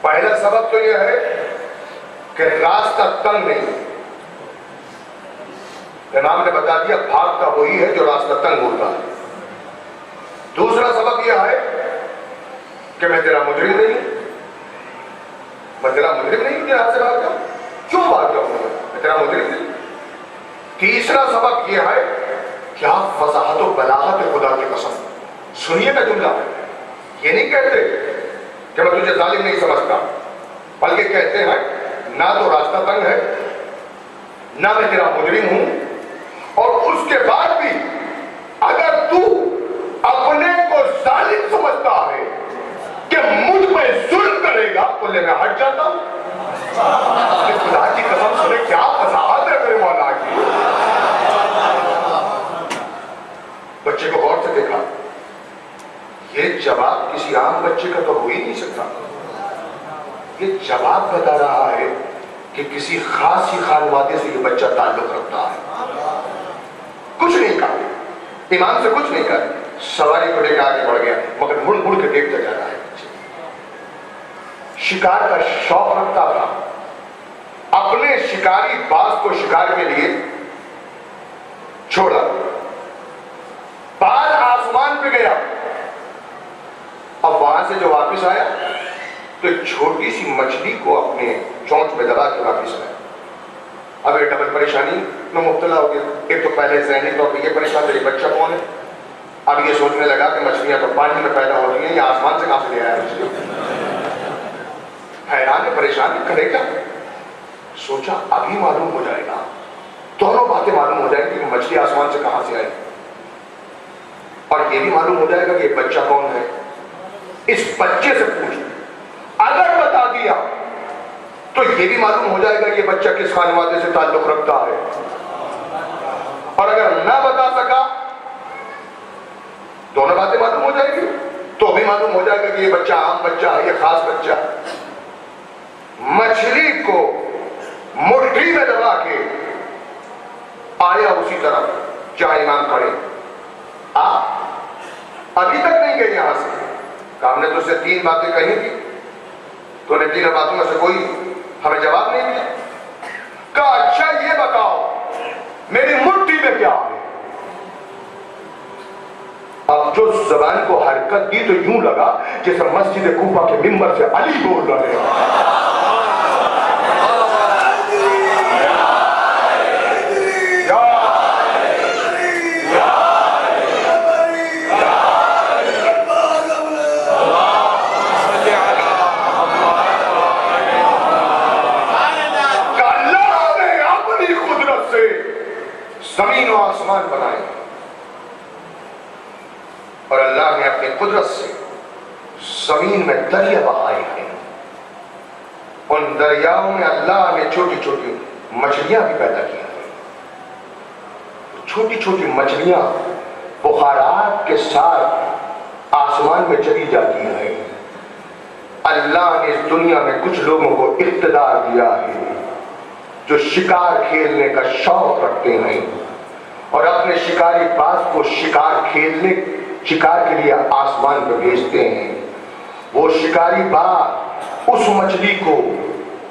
پہلا سبب تو یہ ہے کہ راستہ تنگ نہیں. امام نے بتا دیا بھاگتا وہی ہے جو راستہ تنگ ہوتا ہے. دوسرا سبب یہ ہے کہ میں تیرا مجرم نہیں ہوں، میں تیرا مجرم نہیں ہوں، یہاں سے بھاگ جاؤں. کیوں بھاگ جاؤں میں تیرا مجرم نہیں. تیسرا سبب یہ ہے کیا فصاحت و بلاغت خدا کی قسم. سنیے کا جملہ، یہ نہیں کہتے کہ میں تجھے ظالم نہیں سمجھتا، بلکہ کہتے ہیں نہ تو راستہ تنگ ہے، نہ میں تیرا مجرم ہوں، اور اس کے بعد بھی اگر تو اپنے کو ظالم سمجھتا ہے کہ مجھ پہ ظلم کرے گا تو لے میں ہٹ جاتا ہوں. خدا کی قسم سنے کیا فصاحت ہے میرے مولا کی. بچے کو غور سے دیکھا، یہ جواب کسی عام بچے کا تو ہو ہی نہیں سکتا. یہ جواب بتا رہا ہے کہ کسی خاص ہی خانوادے سے یہ بچہ تعلق رکھتا ہے. کچھ نہیں کہا، امام سے کچھ نہیں کہا، سواری کو لے کے آگے بڑھ گیا، مگر مڑ مڑ کے دیکھتا جا رہا ہے. شکار کا شوق رکھتا تھا، اپنے شکاری باز کو شکار کے لیے چھوڑا. باز آسمان پہ گیا، اب وہاں سے جو واپس آیا تو ایک چھوٹی سی مچھلی کو اپنے چونچ میں دبا کے واپس آیا. اب یہ ڈبل پریشانی میں مبتلا ہو گیا. ایک تو پہلے ذہنی طور پہ یہ پریشان تھا یہ بچہ کون ہے، اب یہ سوچنے لگا کہ مچھلیاں تو پانی میں پیدا ہوتی ہیں، یہ آسمان سے کہاں سے لے آیا مچھلی. حیران پریشان کرے کیا، سوچا ابھی معلوم ہو جائے گا، دونوں باتیں معلوم ہو جائیں گی کہ مچھلی آسمان سے کہاں سے آئی، اور یہ بھی معلوم ہو جائے گا کہ یہ بچہ کون ہے. اس بچے سے پوچھ، اگر بتا دیا تو یہ بھی معلوم ہو جائے گا یہ بچہ کس خانوادے سے تعلق رکھتا ہے، اور اگر نہ بتا سکا دونوں باتیں معلوم ہو جائے گی. تو بھی معلوم ہو جائے گا کہ یہ بچہ عام بچہ ہے، یہ خاص بچہ ہے۔ مچھلی کو مٹھی میں دبا کے آیا اسی طرف جہاں امام کھڑے۔ آپ ابھی تک نہیں گئے یہاں سے، کہ ہم نے تو اسے 3 باتیں کہی تھی، تو نے 3 باتوں میں سے کوئی ہمیں جواب نہیں دیا۔ کہا اچھا یہ بتاؤ میری مٹھی میں کیا ہے؟ اب جو زبان کو حرکت دی تو یوں لگا جیسے مسجد کوفہ کے ممبر سے علی بول رہے ہیں۔ زمین و آسمان بنائے اور اللہ نے اپنی قدرت سے زمین میں دریا بہائے ہیں، ان دریاؤں میں اللہ نے چھوٹی چھوٹی مچھلیاں بھی پیدا کی ہیں۔ چھوٹی چھوٹی مچھلیاں بخارات کے ساتھ آسمان میں چلی جاتی ہیں۔ اللہ نے اس دنیا میں کچھ لوگوں کو اقتدار دیا ہے جو شکار کھیلنے کا شوق رکھتے ہیں اور اپنے شکاری باز کو شکار کے لیے آسمان پہ بھیجتے ہیں۔ وہ شکاری باز اس مچھلی کو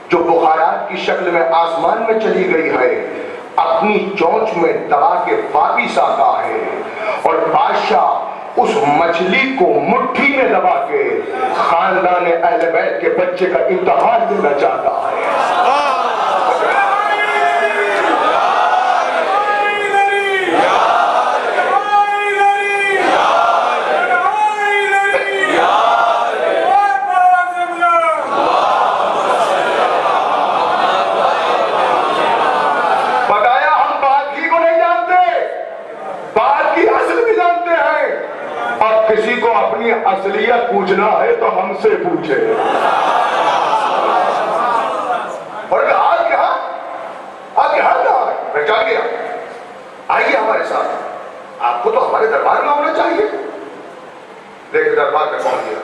جو بخارات کی شکل میں آسمان میں چلی گئی ہے اپنی چونچ میں دبا کے واپس آتا ہے، اور بادشاہ اس مچھلی کو مٹھی میں دبا کے خاندان اہل بیت کے بچے کا امتحان دینا چاہتا ہے۔ کسی کو اپنی اصلیت پوچھنا ہے تو ہم سے پوچھے۔ اور آپ یہاں کہاں ہے؟ پہچان گیا، آئیے ہمارے ساتھ، آپ کو تو ہمارے دربار میں ہونا چاہیے۔ دیکھ دربار میں پہنچ گیا،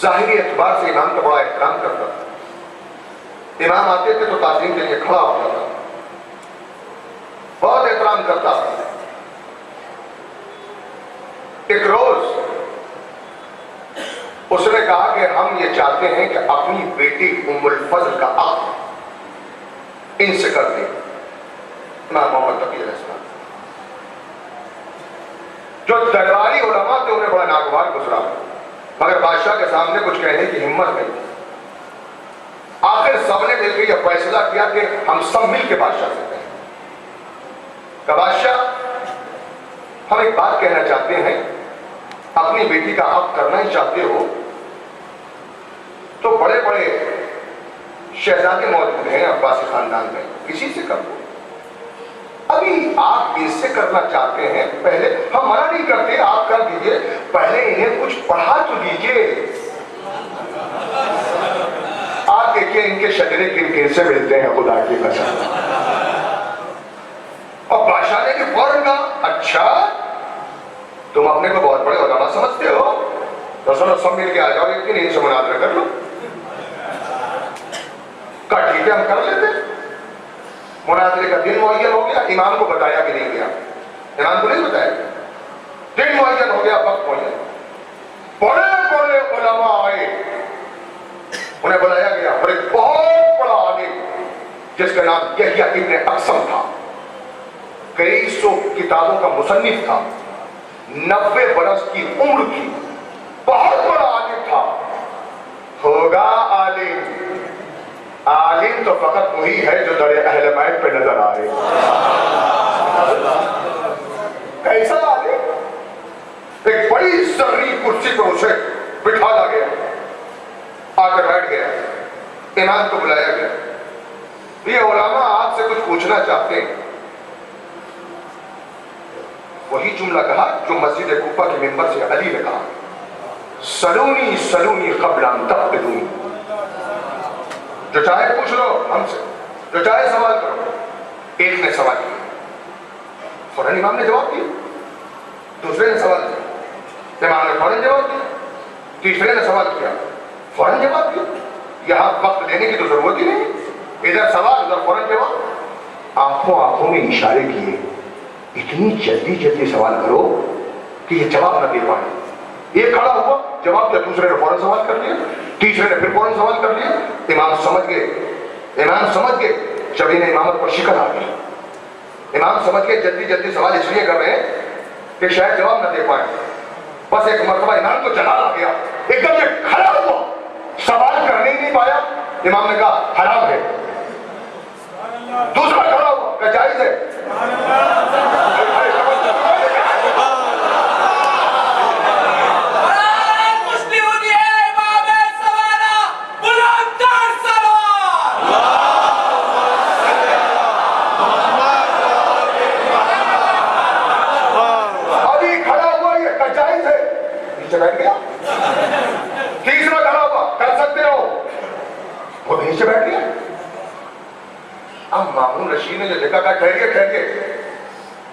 ظاہری اعتبار سے امام کا بڑا احترام کرتا تھا۔ امام آتے تھے تو تعظیم کے لیے کھڑا ہوتا تھا، بہت احترام کرتا تھا۔ ایک روز اس نے کہا کہ ہم یہ چاہتے ہیں کہ اپنی بیٹی ام الفضل کا عقد ان سے کر دیں، امام محمد تقی علیہ السلام۔ جو درباری علماء تھے انہیں بڑا ناگوار گزرا، مگر بادشاہ کے سامنے کچھ کہنے کی ہمت نہیں۔ آخر سب نے مل کے یہ فیصلہ کیا کہ ہم سب مل کے بادشاہ سے کہیں کہ بادشاہ ہم ایک بات کہنا چاہتے ہیں، اپنی بیٹی کا عقد کرنا ہی چاہتے ہو تو بڑے بڑے شہزادے موجود ہیں عباسی خاندان میں، کسی سے کر دو۔ ابھی آپ ان سے کرنا چاہتے ہیں، پہلے ہم منع نہیں کرتے، آپ کر دیجئے، پہلے انہیں کچھ پڑھا تو دیجئے۔ آپ دیکھیں ان کے شجرے کن سے ملتے ہیں، خدا کی قسم۔ اور بادشاہ نے کہ فوراً کہا اچھا تم اپنے کو بہت بڑے علماء سمجھتے ہو تو سنو سب مل کے آ جاؤ، ایک دن ان سے مناظرہ کر لو۔ کہا ٹھیک ہے ہم کر لیتے۔ مناظرے کا دن معین ہو گیا، امام کو بتایا کہ نہیں گیا، امام کو نہیں بتایا گیا، دن معین ہو گیا، وقت معین، بڑے بڑے علماء آئے، انہیں بلایا گیا، اور ایک بہت بڑا عالم جس کا نام یحییٰ ابن اقسم تھا، 2300 کتابوں کا مصنف تھا، 90 برس کی عمر کی، بہت بڑا عالم تھا۔ ہوگا عالم تو فقط وہی ہے جو در اہل بیت پہ نظر آئے۔ کیسا عالم؟ ایک بڑی زرعی کرسی پہ اسے بٹھایا گیا، آ کر بیٹھ گیا، امام کو بلایا گیا، یہ علماء آپ سے کچھ پوچھنا چاہتے ہیں۔ وہی جملہ کہا جو مسجد کوفہ کے ممبر سے علی نے کہا، سلونی سلونی قبل ان تقتلونی، جو چاہے پوچھ لو ہم سے، جو چاہے سوال کرو۔ ایک نے سوال کیا، فوراً امام نے جواب دیا، دوسرے نے سوال کیا، امام نے فوراً جواب دیا. تیسرے نے سوال کیا, فوراً جواب دیا. یہاں وقت دینے کی تو ضرورت ہی نہیں, ادھر سوال ادھر فوراً جواب. آنکھوں میں اشارے کیے, اتنی جلدی جلدی سوال کرو کہ یہ جواب نہ دے پائے. ایک کھڑا ہوا, جواب دیا, دوسرے نے فوراً سوال کر لیا, تیسرے نے پھر فوراً سوال کر لیا. امام سمجھ گئے جب انہیں امامت پر شکل آ گئی. امام سمجھ کے جلدی جلدی سوال اس لیے کر رہے ہیں کہ شاید جواب نہ دے پائیں. بس ایک مرتبہ امام کو جلال آ گیا, ایک دم سے کھڑا ہوا, سوال کرنے ہی نہیں پایا. امام نے کہا حرام ہے. دوسرا کھڑا ہوا کہ جائز ہے. بیٹھ گیا. تیسرا کھڑا ہوا, کر سکتے ہو, وہ وہیں سے بیٹھ گیا. اب مامون رشید نے جو دیکھا کہا ٹھہریے,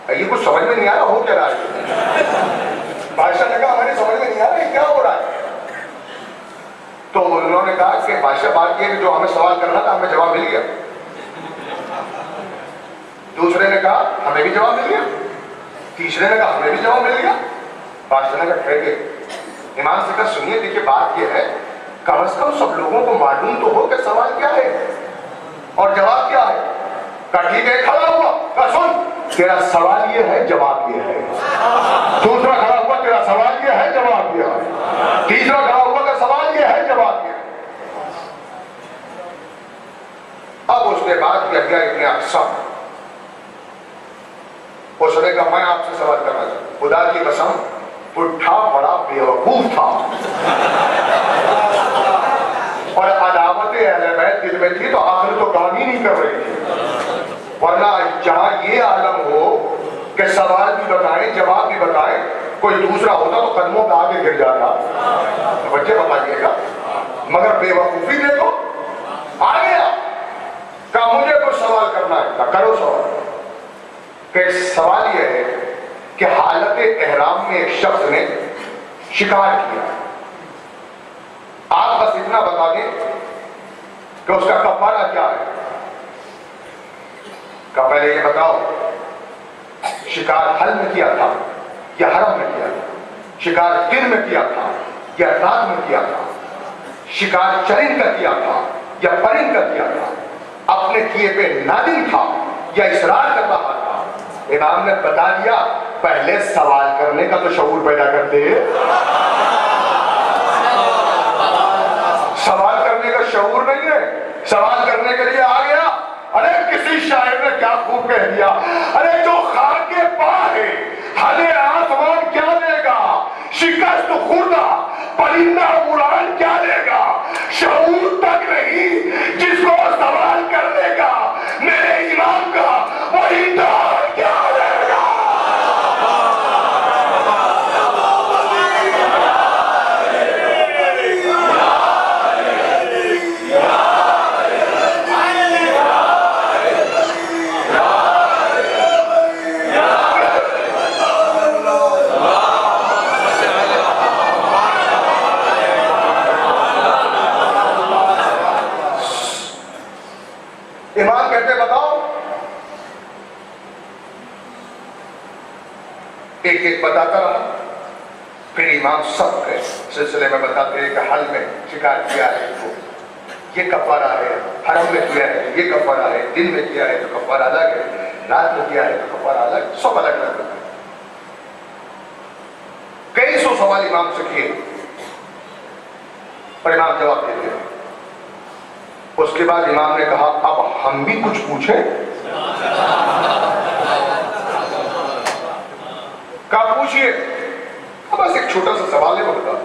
یہ کچھ سمجھ میں نہیں آ رہا, ہو کیا رہا ہے. بادشاہ نے کہا ہماری سمجھ میں نہیں آ رہا یہ کیا ہو رہا ہے. تو انہوں نے کہا کہ بادشاہ بات یہ کہ جو ہمیں سوال کرنا تھا ہمیں جواب مل گیا. دوسرے نے کہا ہمیں بھی جواب مل گیا, تیسرے نے کہا ہمیں بھی جواب مل گیا. بادشاہ نے کہا ٹھہریے. امام سے کہا سنیے, دیکھیے بات یہ ہے, کم از کم سب لوگوں کو معلوم تو ہو کہ سوال کیا ہے اور جواب کیا ہے. کہا ٹھیک ہے. کھڑا ہوا, کہا سن, تیرا سوال یہ ہے, جواب یہ ہے. دوسرا کھڑا ہوا, تیرا سوال یہ ہے, جواب یہ ہے. تیسرا کھڑا ہوا کہ سوال یہ ہے, جواب یہ ہے. اب اس کے بعد یہ گیا ابن اقسم. اس نے کہا میں آپ سے سوال کرنا چاہتا ہوں. خدا کی قسم پٹھا بڑا بیوقوف تھا اور عداوت اہل بیت دل میں تھی تو آخر تو کام ہی نہیں کر رہی تھی. ورنہ جہاں یہ عالم ہو کہ سوال بھی بتائیں جواب بھی بتائیں, کوئی دوسرا ہوتا تو قدموں پہ آگے گر جاتا. بچے بتائیے گا, مگر بے وقوفی دیکھو, آ گیا. کہا مجھے کچھ سوال کرنا ہے. کہا کرو سوال. کہ سوال یہ ہے کہ حالت احرام میں ایک شخص نے شکار کیا, آپ بس اتنا بتا دیں کہ اس کا کفارہ کیا ہے. کہ پہلے یہ بتاؤ شکار حل میں کیا تھا یا حرم میں کیا تھا, شکار دن میں کیا تھا یا رات میں کیا تھا, شکار چرند کا کیا تھا یا پرند کا کیا تھا, اپنے کیے پہ نادم تھا یا اصرار کر رہا تھا. امام نے بتا دیا, پہلے سوال کرنے کا تو شعور پیدا کرتے. سوال کرنے کا شعور نہیں ہے, سوال کرنے کے لیے آ گیا. ارے کسی شاعر نے کیا خوب کہہ دیا, ارے جو خاک کے پا ہے ہلے آسمان کیا لے گا, شکست خوردہ پرندہ اڑان کیا لے گا. شعور تک نہیں جس کو سوال کرنے کا میرے امام کا, وہی دار کیا لے گا. امام کہتے بتاؤ, ایک ایک بتاتا رہا. پھر امام سب کے سلسلے میں بتاتے ہیں کہ حل میں شکار کیا ہے تو یہ کفارہ ہے, حرم میں کیا ہے یہ کفارہ ہے, دن میں کیا ہے تو کفارہ الگ ہے, رات میں کیا ہے تو کفارہ الگ, سب الگ الگ ہے. کئی سو سوال امام سے کیے اور امام جواب دیتے ہیں. اس کے بعد امام نے کہا اب ہم بھی کچھ پوچھیں. کہا پوچھئے. بس ایک چھوٹا سا سوال ہے, وہ بتا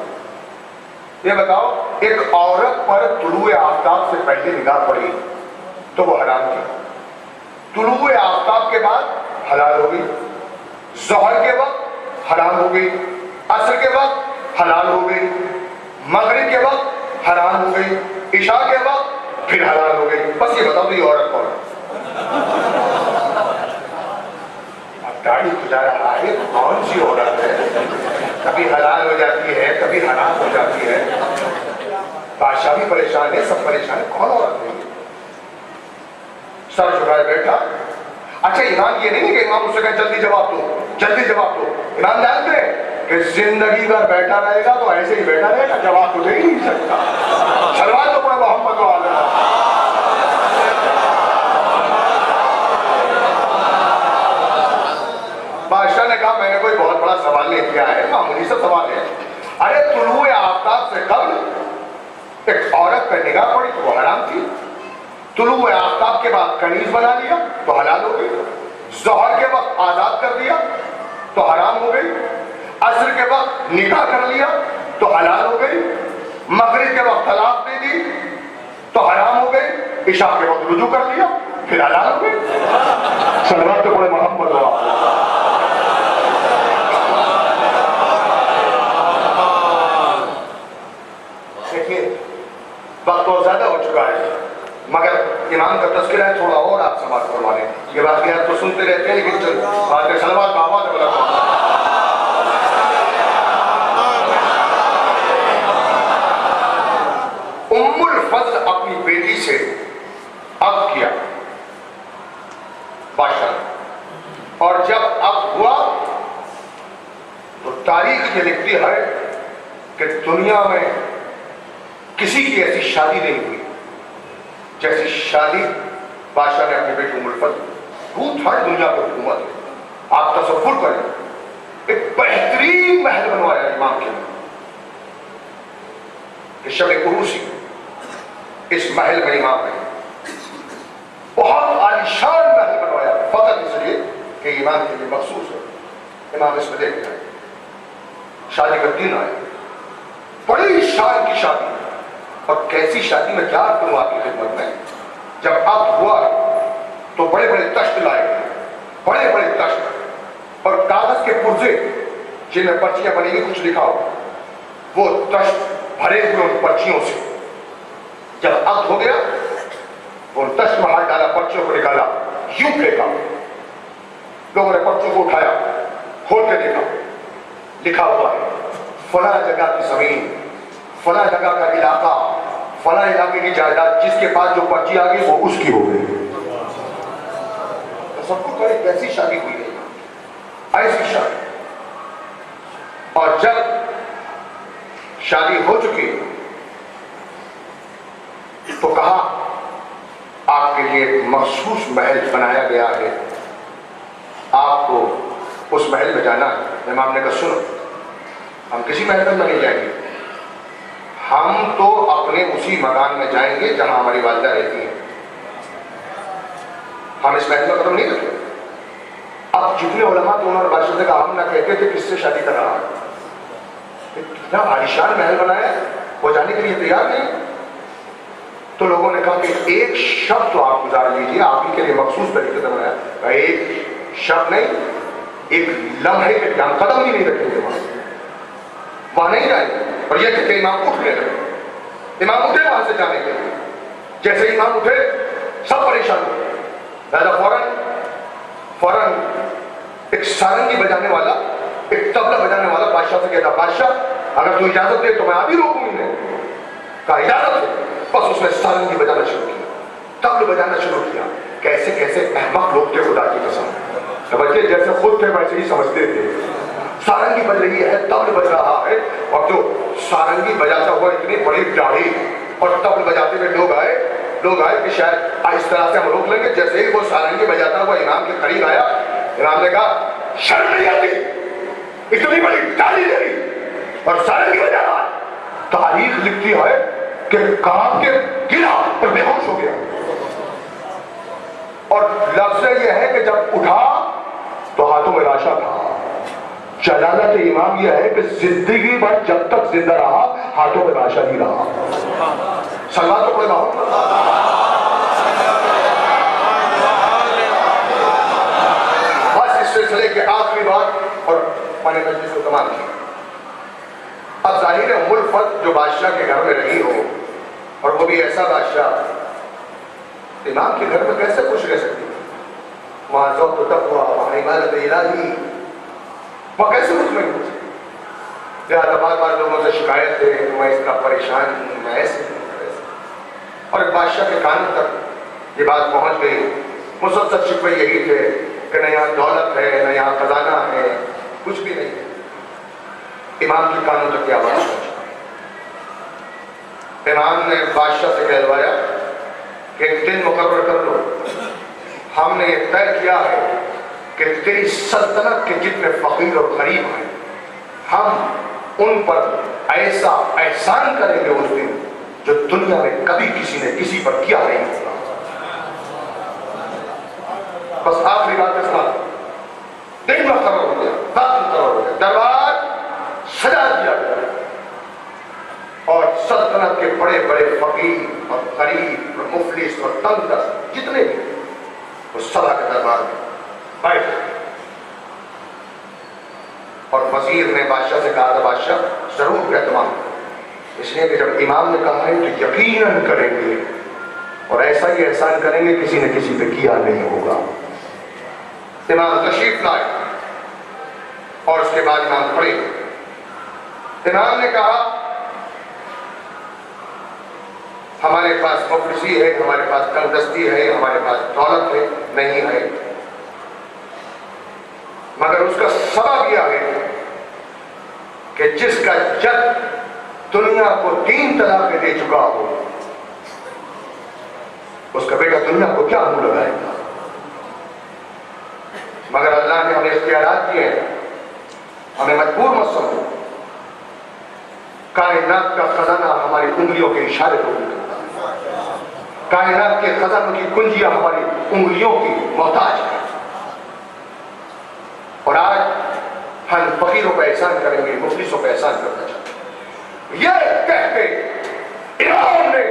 یہ بتاؤ, ایک عورت پر طلوع آفتاب سے پہلے نگاہ پڑی تو وہ حرام تھی, طلوع آفتاب کے بعد حلال ہو گئی, ظہر کے وقت حرام ہو گئی, عصر کے وقت حلال ہو گئی, مغرب کے وقت حرام ہو گئی, عشاء کے وقت پھر حلال ہو گئی. بس یہ بتاؤ تو یہ عورت کون ہے؟ اب داڑھی کھلا رہا ہے, کون سی عورت ہے؟ کبھی حلال ہو جاتی ہے کبھی حرام ہو جاتی ہے. بادشاہ بھی پریشان ہے, سب پریشان ہے, کون عورت ہے؟ سر جھکائے بیٹھا. اچھا امام یہ نہیں ہے کہ امام اس سے کہے جلدی جواب دو جلدی جواب دو. امام جانتے ہیں کہ زندگی بھر بیٹھا رہے گا تو ایسے ہی بیٹھا رہے گا, جواب تو دے ہی نہیں سکتا. سلوات تو پڑھے محمد و آلہ. بادشاہ نے کہا میں نے کوئی بہت بڑا سوال نہیں کیا ہے, معمولی سا سوال ہے. ارے طلوع آفتاب سے قبل ایک عورت پہ نگاہ پڑی تو وہ حرام تھی, طلوع آفتاب کے بعد کنیز بنا لیا تو حلال ہو گئی, ظہر کے وقت آزاد کر دیا تو حرام ہو گئی, عصر کے وقت نکاح کر لیا تو حلال ہو گئی, مغرب کے وقت طلاق دے دی تو حرام ہو گئی, عشاء کے وقت رجوع کر لیا پھر حلال ہو گئی. صلوات تو پڑھے محمد و آلہ. وقت بہت زیادہ ہو چکا ہے مگر امام کا تذکرہ ہے, تھوڑا اور آپ سے بات کروا لیں. یہ بات آپ تو سنتے رہتے ہیں لیکن بات سلوات کا آواز بلا. ام الفضل اپنی بیٹی سے عقد کیا بادشاہ, اور جب عقد ہوا تو تاریخ یہ لکھتی ہے کہ دنیا میں کسی کی ایسی شادی نہیں ہوئی جیسی شادی بادشاہ نے اپنی بیٹی ام الفضل. تھرڈ دنیا پر حکومت ہے, آپ تصور کریں, ایک بہترین محل بنوایا امام کے لیے. شب عروسی اس محل میں امام نے بہت عالیشان محل بنوایا فقط اس لیے کہ امام کے لیے مخصوص ہے. امام اس میں دیکھ جائے شادی کا دن آئے, بڑی شان کی شادی, اور کیسی شادی میں کیا کروں آپ کی خدمت میں. جب عقد ہوا تو بڑے بڑے تشت لائے گئے, بڑے بڑے تشت اور کاغذ کے پرزے جن میں پرچیاں بنی گئی, کچھ لکھا ہو, وہ تشت بھرے ہوئے ان پرچیوں سے. جب عقد ہو گیا وہ تشت میں ہاتھ ڈالا, پرچیوں کو نکالا, یوں پھینکا, لوگوں نے پرچیوں کو اٹھایا, کھول کے دیکھا, لکھا ہوا ہے فلاں جگہ کی زمین, فلاں جگہ کا علاقہ, فلاں علاقے کی جائیداد, جس کے پاس جو پرچی آ گئی وہ اس کی ہو گئی. سب کو کرے کیسی شادی ہوئی ہے, ایسی شادی. اور جب شادی ہو چکی تو کہا آپ کے لیے ایک مخصوص محل بنایا گیا ہے, آپ کو اس محل میں جانا ہے. امام نے کہا سنو, ہم کسی محل میں نہیں جائیں گے, ہم تو اپنے اسی مکان میں جائیں گے جہاں ہماری والدہ رہتی ہیں, ہم اس محل میں قدم نہیں رکھیں. اب جتنے علماء تو انہوں نے بادشاہ سے کہا ہم نہ کہتے تھے کس سے شادی کر رہا ہے, اتنا عالیشان محل بنایا ہے, وہ جانے کے لیے تیار نہیں. تو لوگوں نے کہا کہ ایک شب تو آپ گزار لیجیے, آپ ہی کے لیے مخصوص طریقے سے بنایا. ایک شب نہیں, ایک لمحے کے لیے ہم قدم ہی نہیں رکھیں گے وہاں نہیں جائیں گے. اور یہ کہ امام اٹھنے لگے, امام اٹھے وہاں سے جانے کے لیے. جیسے امام اٹھے سب پریشان ہوئے. فوراً ایک سارنگی بجانے والا, ایک طبلہ بجانے والا بادشاہ سے کہتا بادشاہ اگر تو اجازت دے تو میں ابھی روکوں انہیں. کہا اجازت دے. بس اس نے سارنگی بجانا شروع کیا, طبل بجانا شروع کیا. کیسے کیسے احمق لوگ تھے خدا کی قسم, بچے جیسے خود تھے ویسے ہی سمجھتے تھے. سارنگی بج رہی ہے, طبل بج رہا ہے, اور جو سارنگی بجاتا ہوا اتنی بڑی داڑھی اور طبل بجاتے ہوئے لوگ آئے کہ شاید اس طرح سے ہم روک لیں گے. جیسے ہی وہ سارنگی بجاتا ہوا امام کے قریب آیا, امام نے کہا شرم نہیں آتی, اتنی بڑی داڑھی دے رہی اور سارنگی بجا رہا ہے. تاریخ لکھتی ہے کہ کام کے گرا اور بے ہوش ہو گیا. اور لفظ یہ ہے کہ جب اٹھا تو ہاتھوں میں لاشا تھا. جلالت امام یہ ہے کہ زندگی بھر جب تک زندہ رہا ہاتھوں میں لاشا نہیں رہا. سلمان تو پڑے محمد. بس اس سلسلے کے آخری بات اور میں نے مجلس کو تمام کی. اب ظاہر ہے ام الفضل جو بادشاہ کے گھر میں رہی ہو, اور وہ بھی ایسا بادشاہ, امام کے گھر میں کیسے خوش رہ سکتی؟ وہاں ذوق و تقویٰ, وہاں عبادت الہی, وہ کیسے مطمئن ہو سکتی؟ لہٰذا بار بار لوگوں سے شکایت ہے کہ میں اس طرح پریشان ہوں، میں ایسے ہوں ایسے۔ اور ایک بادشاہ کے کانوں تک یہ بات پہنچ گئی، مسلسل شکوے یہی تھے کہ نہ یہاں دولت ہے، نہ یہاں خزانہ ہے، کچھ بھی نہیں ہے۔ امام کے کانوں تک یہ آواز پہنچ گئی۔ امام نے بادشاہ سے کہلوایا کہ ایک دن مقرر کر لو، ہم نے یہ طے کیا ہے کہ تیری سلطنت کے جتنے فقیر اور غریب ہیں ہم ان پر ایسا احسان کریں گے اس دن جو دنیا میں کبھی کسی نے کسی پر کیا نہیں ہوگا۔ بس آخری بات اس بات دن مقرر ہو گیا، وقت مقرر ہو گیا، دربار سجا دیا گیا اور سلطنت کے بڑے بڑے فقیر اور غریب اور مفلس اور تنگ دست جتنے بھی وہ سبا کے دربار میں بیٹھ گئے۔ اور وزیر نے بادشاہ سے کہا تھا بادشاہ ضرور اہتمام کرو، اس لیے کہ جب امام نے کہا ہے تو یقیناً کریں گے اور ایسا ہی احسان کریں گے کسی نے کسی پہ کیا نہیں ہوگا۔ امام تشریف لائے اور اس کے بعد امام کھڑے ہوئے۔ امام نے کہا ہمارے پاس مفلسی ہے، ہمارے پاس تنگ دستی ہے، ہمارے پاس دولت ہے نہیں ہے، مگر اس کا سبب یہ ہے کہ جس کا جد دنیا کو 3 طلاقیں دے چکا ہو اس کا بیٹا دنیا کو کیا منہ لگائے گا؟ مگر اللہ نے ہمیں اختیارات دیے ہیں، ہمیں مجبور مت سمجھو۔ کائنات کا خزانہ ہماری انگلیوں کے اشارے کو نکلتا ہے، کائنات کے خزانوں کی کنجیاں ہماری انگلیوں کی محتاج ہے۔ اور آج ہم فقیروں پہ احسان کریں گے، مفلسوں پہ احسان کرنا چاہتے ہیں۔ یہ کہہ کے امام نے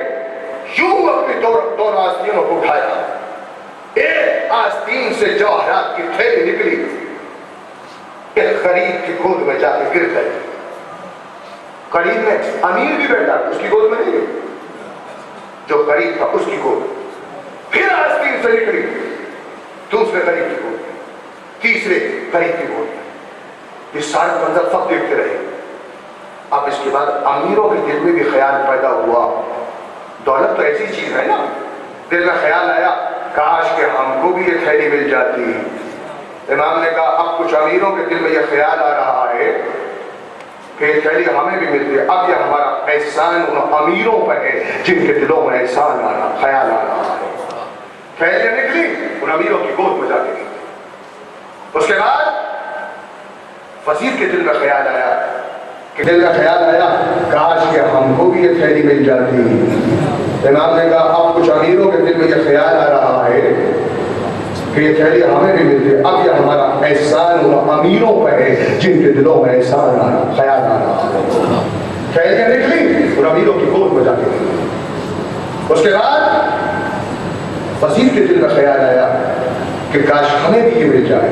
یوں اپنی دونوں آستینوں کو اٹھایا، ایک آستین سے جواہرات کی تھیلی نکلی، ایک غریب کی گود میں جا کے گر گئی۔ غریب میں امیر بھی بیٹھا، اس کی گود میں نہیں گئی، جو غریب تھا اس کی گود۔ پھر آستین سے نکلی دوسرے غریب کی گود، تیسرے غریب کی گود۔ یہ سارے منظر سب دیکھتے رہے۔ اب اس کے بعد امیروں کے دل میں بھی خیال پیدا ہوا، دولت تو ایسی چیز ہے نا، دل میں خیال آیا کاش کہ ہم کو بھی یہ تھیلی مل جاتی۔ امام نے کہا اب کچھ امیروں کے دل میں یہ خیال آ رہا ہے کہ یہ تھیلی ہمیں بھی ملتی ہے، اب یہ ہمارا احسان ان امیروں پر ہے جن کے دلوں میں احسان آ رہا، خیال آ رہا ہے۔ تھیلیاں نکلی ان امیروں کی گود میں جا کے گئی۔ اس کے بعد وزیر کے دل میں خیال آیا کاش کہ ہم کو بھی یہ تھیلی مل جاتی۔ امام نے کہا اب کچھ امیروں کے دل میں یہ خیال آ رہا ہے کہ یہ تھیلی ہمیں بھی ملتی ہے، اب یہ ہمارا احسان ان امیروں پر ہے جن کے دلوں میں احسان آ رہا، خیال آ رہا ہے۔ تھیلیاں نکلی ان امیروں کی گود میں جا کے گئی۔ اس کے بعد وزیر کے دل میں خیال آیا کہ کاش ہمیں بھی یہ مل جائے۔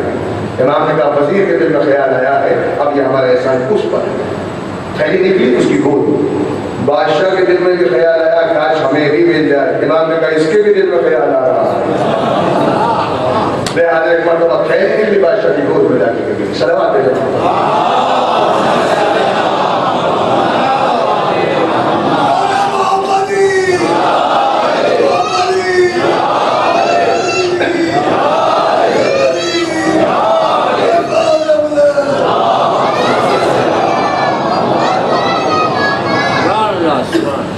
امام نے کہا وزیر کے دل میں خیال آیا ہے اب یہ ہمارا احسان اس پر ہے۔ تھیلی نکلی اس کی گود۔ بادشاہ کے دل میں بھی خیال آیا کاش ہمیں بھی مل جائے۔ امام نے کہا اس کے بھی دل میں خیال آ رہا ہے، لہٰذا ایک مرتبہ تھیلی نکلی بادشاہ کی گود میں جا کے گئی۔ صلوات ہے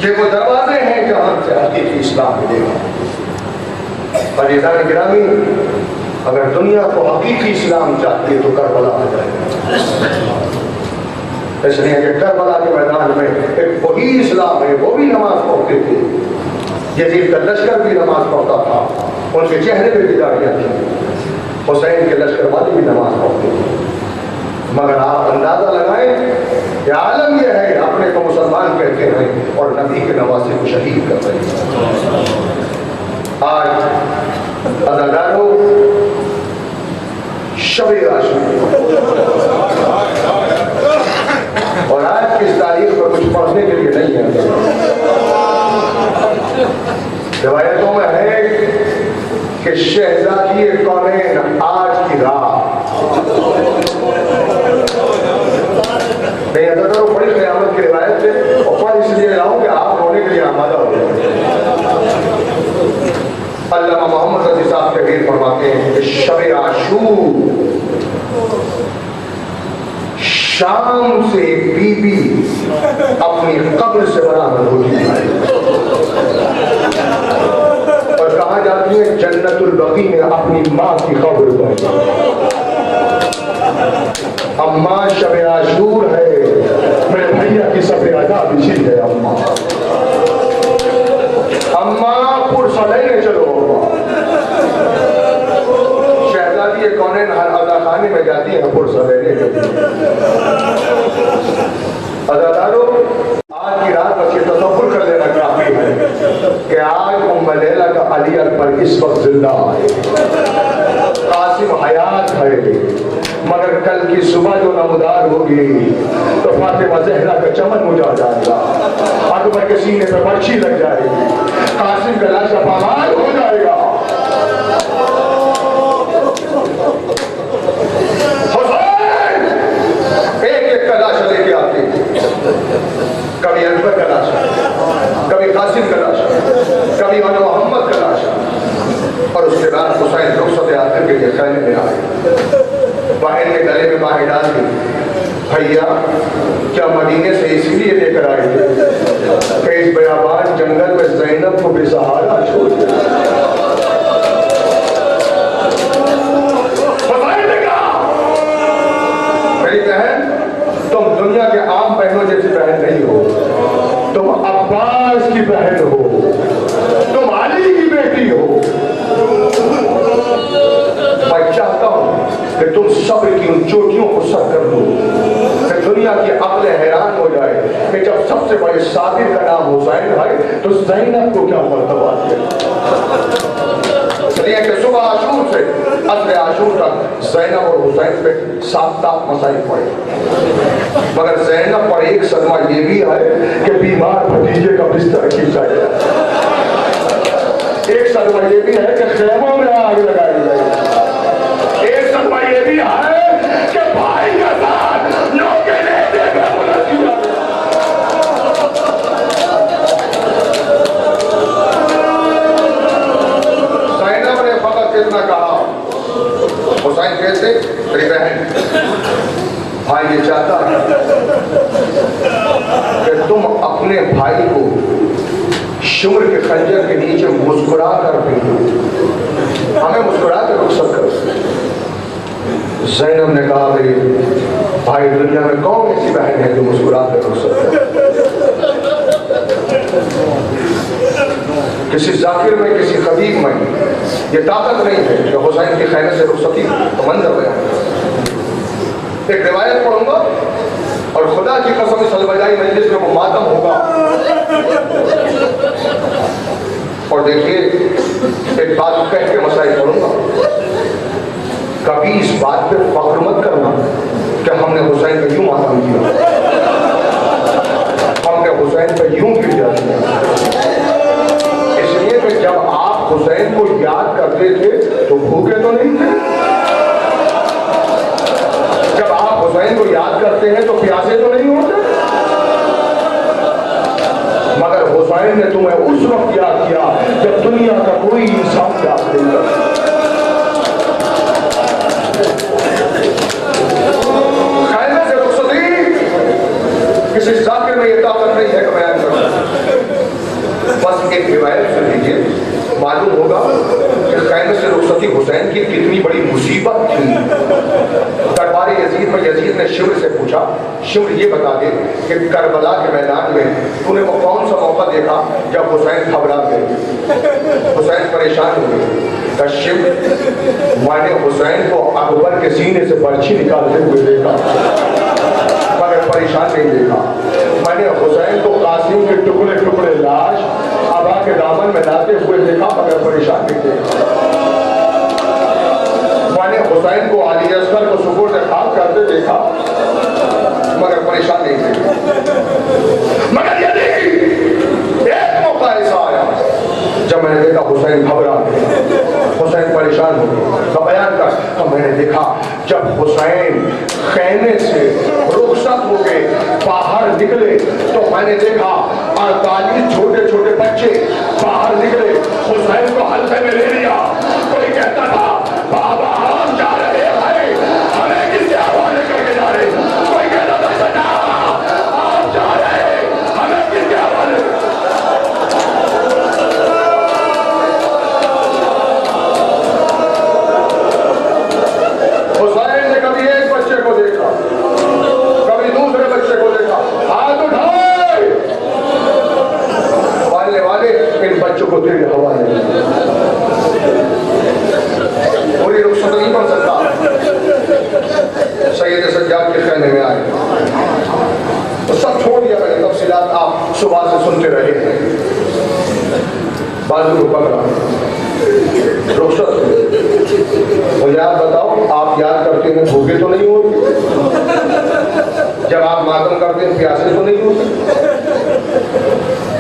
یہ وہ دروازے ہیں جہاں سے حقیقی اسلام ملے گا۔ عزیزان گرامی، اگر دنیا کو حقیقی اسلام چاہتی ہے تو کربلا آ جائے۔ اس لیے کہ کربلا کے میدان میں ایک وہی اسلام ہے، وہ بھی نماز پڑھتے تھے، یزید کا لشکر بھی نماز پڑھتا تھا، ان کے چہرے پہ بھی داڑیاں تھیں، حسین کے لشکر والے بھی نماز پڑھتے تھے، مگر آپ اندازہ لگائیں کہ عالم یہ ہے اپنے کو مسلمان کہتے ہیں اور نبی کے نواسے کو شہید کر رہے ہیں۔ آج عزادارو شب عاشور اور آج کی اس تاریخ پر کچھ پڑھنے کے لیے نہیں ہے۔ روایتوں میں ہے کہ شہزادی کونین آج کی رات کہیں ادا کرو بڑی قیامت کی روایت سے، اور پر اس لیے لاؤں کہ آپ رونے کے لیے آمادہ ہو جائیں۔ علامہ محمد رضی صاحب کبیر فرماتے ہیں کہ شب عاشور شام سے بی بی اپنی قبر سے برآمد ہوتی ہے اور کہا جاتی ہے جنت البقیع میں اپنی ماں کی قبر پر، اماں شب عاشور ہے، میرے بھیا کی سب ادا بچھی ہے، اماں پرسلے چلو، شہزادی کونین ہر ادا خانے میں جاتی ہے پرسلے ادادارو، آج کی رات بس یہ تصور کر لینا کافی ہے کہ آج ام لیلہ کا علی اکبر اس وقت زندہ ہے، قاسم حیات ہے، مگر کل کی صبح جو نمودار ہوگی تو فاطمہ زہرا کا چمن مجھا جائے گا، اکبر کے سینے پہ برچھی لگ جائے گی، قاسم کا لاشا پامال ہو جائے گا، حسین ایک ایک کا لاشا لے کے آتے، کبھی اکبر کا لاشا، کبھی قاسم کا لاشا، کبھی مولانا محمد کا لاشا، اور اس کے بعد حسین رخصت آخر کے لیے خیمے میں آئے، بہن کے گلے میں باہیں ڈال دی، بھیا کیا مدینے سے اس لیے لے کر آئے تھے کہ اس بیابان جنگل میں زینب کو بے سہارا چھوڑ دیا؟ حسین نے کہا میری بہن تم دنیا کے عام بہنوں جیسی بہن نہیں ہو، تم عباس کی بہن ہو، تم علی کی بیٹی ہو، میں چاہتا ہوں کہ تم صبر کی ان چوٹیوں کو سر کر دو کہ دنیا کی عقل حیران ہو جائے کہ جب سب سے بڑے صابر کا نام حسین ہے تو زینب کو کیا مرتبہ دیا؟ اس لیے کہ صبح عاشور سے عصر عاشور تک زینب اور حسین پہ 7 مسائل پڑے، مگر زینب پر ایک صدمہ یہ بھی ہے کہ بیمار بھتیجے کا بستر کھینچا گیا، ایک صدمہ یہ بھی ہے کہ خیموں میں آگ لگائی گئی، ایک صدمہ یہ بھی ہے کہ بھائی کا ساتھ نوکے لیتے میں بلند کیا گیا۔ زینب نے فقط کتنا کہا، حسین کہتے میری بہن بھائی یہ چاہتا ہے کہ تم اپنے بھائی کو شمر کے خنجر کے نیچے مسکرا کر بھیجو، ہمیں مسکرا کر رخصت کرو۔ زینب نے کہا میری بھائی دنیا میں کون ایسی بہن ہے جو مسکرا کر رخصت کرے؟ کسی ذاکر میں کسی خطیب میں یہ طاقت نہیں ہے کہ حسین کے خیمے سے رخصتی منظر بیان۔ ایک روایت پڑھوں گا اور خدا کی قسم اس الوداعی مجلس میں وہ ماتم ہوگا، اور دیکھیے ایک بات کہہ کے مسائل پڑھوں گا، کبھی اس بات پہ فخر مت کرنا کہ ہم نے حسین پہ یوں ماتم کیا، ہم نے حسین پہ یوں گر جاتے ہیں، اس لیے کہ جب آپ حسین کو یاد کرتے تھے تو بھوکے تو نہیں تھے، جب آپ حسین کو یاد کرتے ہیں تو پیاسے تو نہیں ہوتے، مگر حسین نے تمہیں اس وقت یاد کیا جب دنیا کا کوئی انسان یاد نہیں کرتا۔ خیمے سے رخصتی کسی ذاکر میں یہ طاقت نہیں ہے کہ بیان کروں، بس ایک روایت سے لیجیے معلوم ہوگا کہ خیمے سے رخصتی حسین کی کتنی بڑی مصیبت تھی۔ دربار یزید میں یزید نے شمر سے پوچھا، شمر یہ بتا دے کہ کربلا کے میدان میں تو نے وہ کون سا موقع دیکھا جب حسین گھبرا گئے، حسین پریشان ہو گئے؟ کہ شمر میں نے حسین کو اکبر کے سینے سے برچھی نکالتے ہوئے دیکھا مگر پریشان نہیں دیکھا، میں نے حسین کو قاسم کے ٹکڑے ٹکڑے لاش ابا کے دامن میں لاتے ہوئے دیکھا مگر پریشان نہیں دیکھا، میں نے حسین کو علی اصغر کو سپرد خاک کرتے دیکھا مگر پریشان نہیں دیکھا، مگر یعنی ایک موقع ایسا آیا جب میں نے دیکھا حسین گھبرا گیا، حسین پریشان ہو گئے تو بیان کر تو میں نے دیکھا جب حسین خیمے سے رخصت ہو کے باہر نکلے تو میں نے دیکھا 48 چھوٹے چھوٹے بچے باہر نکلے حسین کو حلقے میں لے لیا کوئی کہتا تھا بابا ہم جا رہے ہیں ہمیں کس کے حوالے کر کے جا رہے کوئی کہتا تھا سنا آپ جا رہے ہمیں کس کے حوالے حسین نے کبھی ایک بچے کو دیکھا کبھی دوسرے بچے کو دیکھا ہاتھ اٹھائے والے والے ان بچوں کو تیرے حوالے پوری رخصت نہیں پڑھ سکتا سید سجاد کے خیمے میں آئے تو سب چھوڑ دیا میں نے تفصیلات آپ صبح سے سنتے رہے ہیں بازو کو پکڑا رخصت مجھے آپ بتاؤ آپ یاد کرتے ہیں بھوکے تو نہیں ہوتے جب آپ ماتم کرتے ہیں پیاسے تو نہیں ہوتے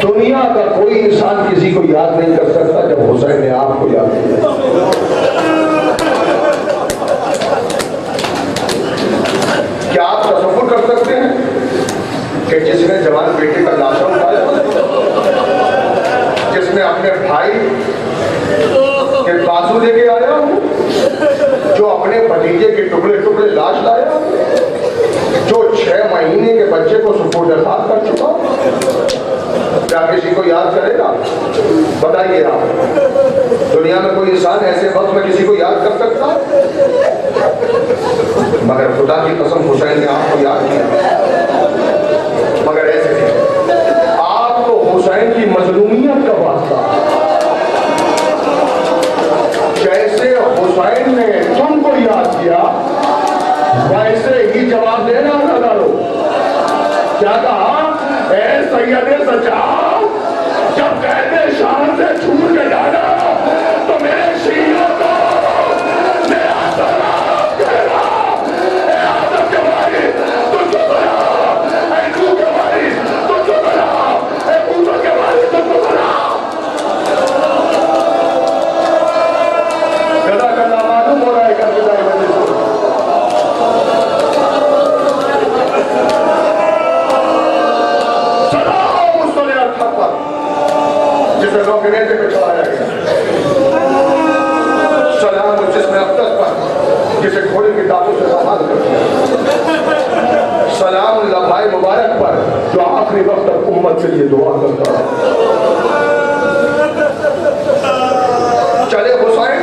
دنیا کا کوئی انسان کسی کو یاد نہیں کر سکتا جب حسین نے آپ کو یاد کیا کیا آپ تصور کر سکتے ہیں کہ جس نے جوان بیٹے کا لاشا اٹھایا جس نے اپنے بھائی کے بازو لے کے آیا جو اپنے بھتیجے کے ٹکڑے ٹکڑے لاش لایا جو 6 مہینے کے بچے کو سپرد خاک کر چکا کیا کسی کو یاد کرے گا بتائیے آپ دنیا میں کوئی انسان ایسے وقت میں کسی کو یاد کر سکتا مگر خدا کی قسم حسین نے آپ کو یاد کیا مگر ایسے آپ کو حسین کی مظلومیت کا واسطہ جیسے حسین نے تم کو یاد کیا ویسے ہی جواب دینا نہ ڈالو کیا کہا اے سید سجاد جب قید شان سے چھوٹ کے جانا تو میرے شیعوں کو میرا سلام کہنا اے آدم کے وارث تجھ کو سلام اے نوح کے وارث تجھ کو سلام اے موسیٰ کے وارث تجھ کو سلام گدا کرنا معلوم ہو رہا ہے کر کے جسے لوگ نیزے پہ چڑھایا گیا سلام جس میں ابتس پر جسے گھوڑے کی ٹانگوں سے سنبھال کر دیا سلام اللہ بھائی مبارک پر جو آخری وقت تک امت کے لیے دعا کرتا ہے چلے حسین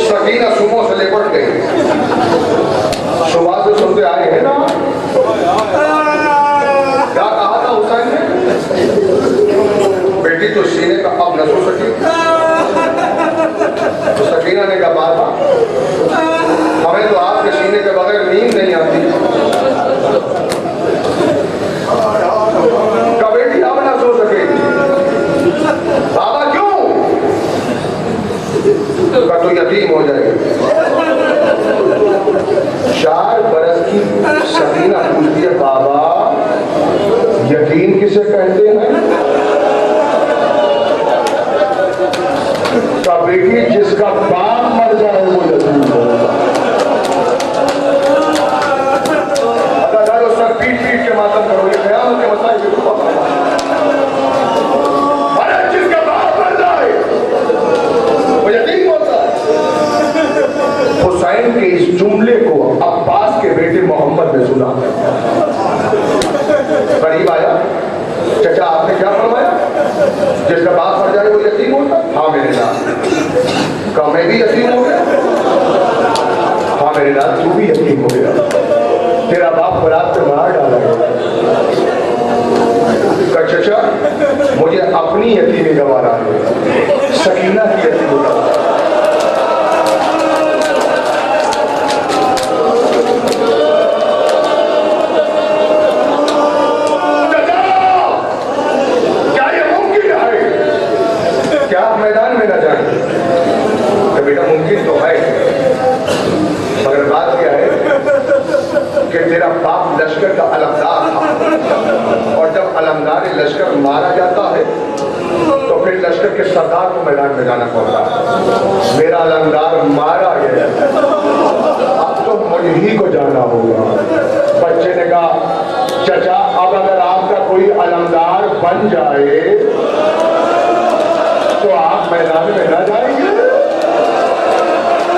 سکینہ سمو سے لپٹ گئی صبح سے سنتے آئے ہیں نا کیا کہا تھا حسین نے بیٹی تو سینے کا اب نہ سو سکی تو سکینہ نے کہا بابا ہمیں تو آپ کے سینے کے بغیر نیند نہیں آتی کہا بیٹی اب نہ سو سکے بابا کیوں کہا تو یتیم ہو جائے گا 4 برس کی سکینہ پوچھتی ہے بابا یتیم کسے کہتے ہیں کا بیٹی جس کا باپ مر جائے وہ یتیم ہوگا اگر ڈالو سر پیٹ پیٹ کے ماتم کرو یہ قیامت کے مسائل کے ارے جس کا باپ مر جائے وہ یتیم ہوتا ہے حسین کے اس جملے کو عباس کے بیٹے محمد نے سنا قریب آیا چچا آپ نے کیا فرمایا جس کا باپ مر جائے وہ یتیم ہوتا ہاں میرے نام کہا میں بھی یتیم ہو گیا ہاں میرے نام تو بھی یتیم ہو گیا تیرا باپ برات پہ مار ڈالا گیا کہا چچا مجھے اپنی یتیمی گوارا ہے سکینہ کی یتیم ہوتا میدان میں نہ جائیں کہ بیٹا ممکن تو ہے مگر بات کیا ہے کہ تیرا باپ لشکر کا علمدار تھا اور جب علمدار لشکر مارا جاتا ہے تو پھر لشکر کے سردار کو میدان میں جانا پڑتا، میرا علمدار مارا گیا، اب تو مجھ ہی کو جانا ہوگا۔ بچے نے کہا چچا اب اگر آپ کا کوئی علمدار بن جائے تو آپ میدان میں نہ جائیں گے؟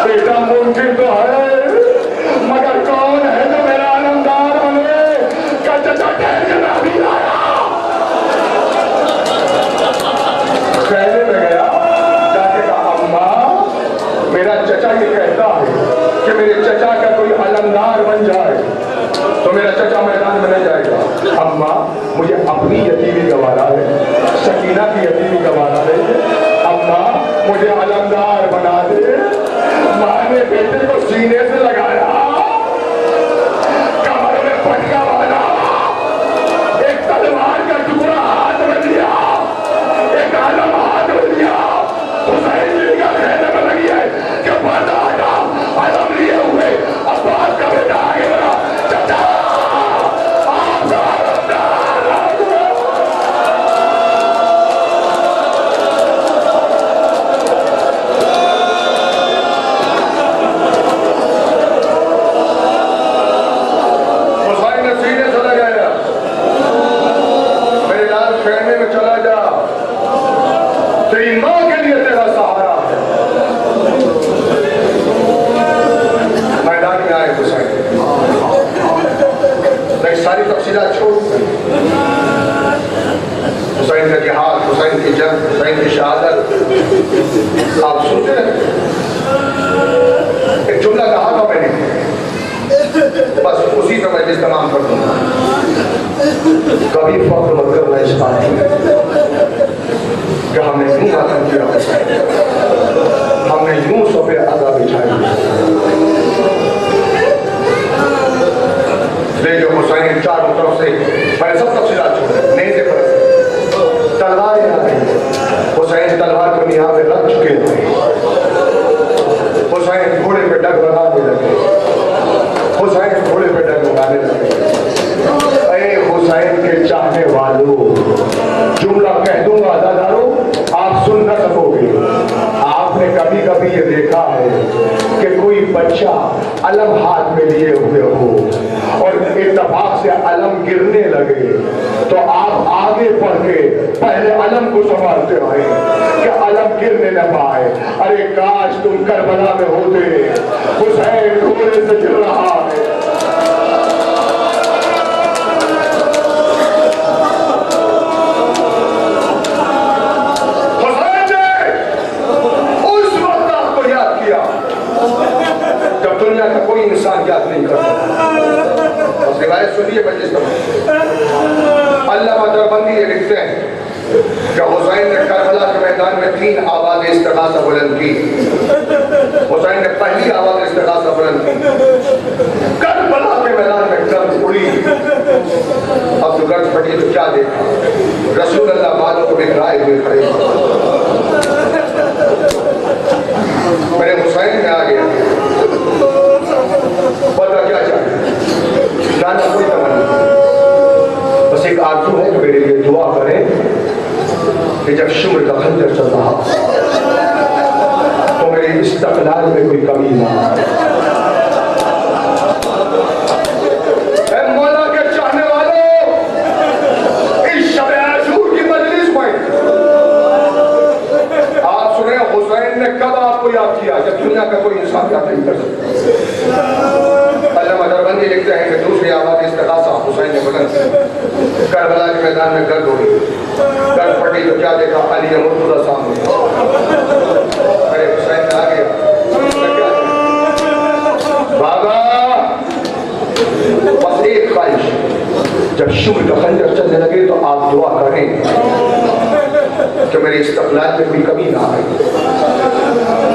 بیٹا ممکن تو ہے مگر کون ہے جو میرا علمدار بنے؟ کہ چچا ٹھہر کے میں ابھی آیا۔ خیمے میں گیا، جا کے کہا اماں میرا چچا یہ کہتا ہے کہ میرے چچا کا کوئی علمدار بن جائے تو میرا چچا میدان میں نہیں جائے گا۔ اماں مجھے اپنی یتیمی گوارا ہے، سکینہ کی یتیمی گوارا ہے، اماں مجھے علمدار بنا دے۔ ماں نے بیٹے کو سینے سے لگایا، کمر میں پٹکا باندھا، ایک تلوار کا ٹکڑا ہاتھ میں لیا، ایک علم ہاتھ میں لیا، حسین جی کا خیمے میں لگی ہے کہ پردہ ہٹا، علم لیے ہوئے عباس کا بیٹا آگے بڑھا، چچا آپ کا علمدار آ گیا۔ حسین نے سینے سے لگایا، میرے لال خیمے میں چلا جا، تیری ماں کے لیے تیرا سہارا ہے۔ میدان میں آئے حسین، لیکن ساری تفصیلات چھوڑ گئی، حسین کا جہاد، حسین کی جنگ، حسین کی شہادت آپ سنتے رہے۔ ایک جملہ کہا تھا میں نے، بس اسی سے میں جس تمام کر دوں گا، کبھی فخر مت کرنا اس بات میں کہ ہم نے یوں ماتم کیا حسین، ہم نے یوں صفحے عذاب بچھائی۔ لیکن حسین چاروں طرف سے میں نے سب تفصیلات چھوڑے، نہیں سے فرق تلواریں آ رہی، حسین تلوار کو نیہا میں رکھ چکے ہیں، حسین گھوڑے پہ ڈگ لگانے لگے، حسین گھوڑے پہ ڈگ لگانے لگے۔ اے حسین کے چاہنے والوں، جملہ کہہ دوں گا عزادارو، آپ سن نہ سکو گے۔ آپ نے کبھی کبھی یہ دیکھا ہے کہ کوئی بچہ علم ہاتھ میں لیے ہوئے ہو اور اتفاق سے علم گرنے لگے تو آپ آگے بڑھ کے پہلے علم کو سنبھالتے آئے کہ علم گرنے نہ پائے۔ ارے کاش تم کربلا میں ہوتے، حسین گھوڑے سے گر رہا ہے۔ دنیا کا کوئی انسان یاد نہیں کرتا۔ بس روایت سنیے مجلس میں، علامہ دربندی یہ لکھتے ہیں کہ حسین نے کربلا کے میدان میں 3 آواز استغاثہ بلند کی۔ حسین نے پہلی آواز استغاثہ بلند کی، کربلا کے میدان میں گرد اڑی، اب جو گرد پھٹی تو کیا دیکھا؟ رسول اللہ بالوں کو بکھرائے ہوئے کھڑے، میرے حسین میں آ گیا، بتا کیا چاہتے جانا کوئی تمنا، بس ایک آرزو ہے کہ میرے لیے دعا کریں کہ جب شمر کا خنجر چل رہا تو میرے استقلال میں کوئی کمی نہ آئے۔ اے مولا کے چاہنے والوں، اس شب عاشور کی مجلس میں آپ سنیں حسین نے کب آپ کو یاد کیا؟ جب دنیا کا کوئی انسان یاد نہیں کر سکتا۔ علامہ دربندی لکھتے ہیں کہ دوسری آواز استغاثہ حسین نے بلند کی، کربلا کے میدان میں گرد اڑی، گرد پھٹی تو کیا دیکھا؟ علی مرتضیٰ سامنے، ارے حسین آ گیا، بابا بس ایک خواہش، جب شمر کا خنجر چلنے لگے تو آپ دعا کریں کہ میرے استقلال میں کوئی کمی نہ آئے۔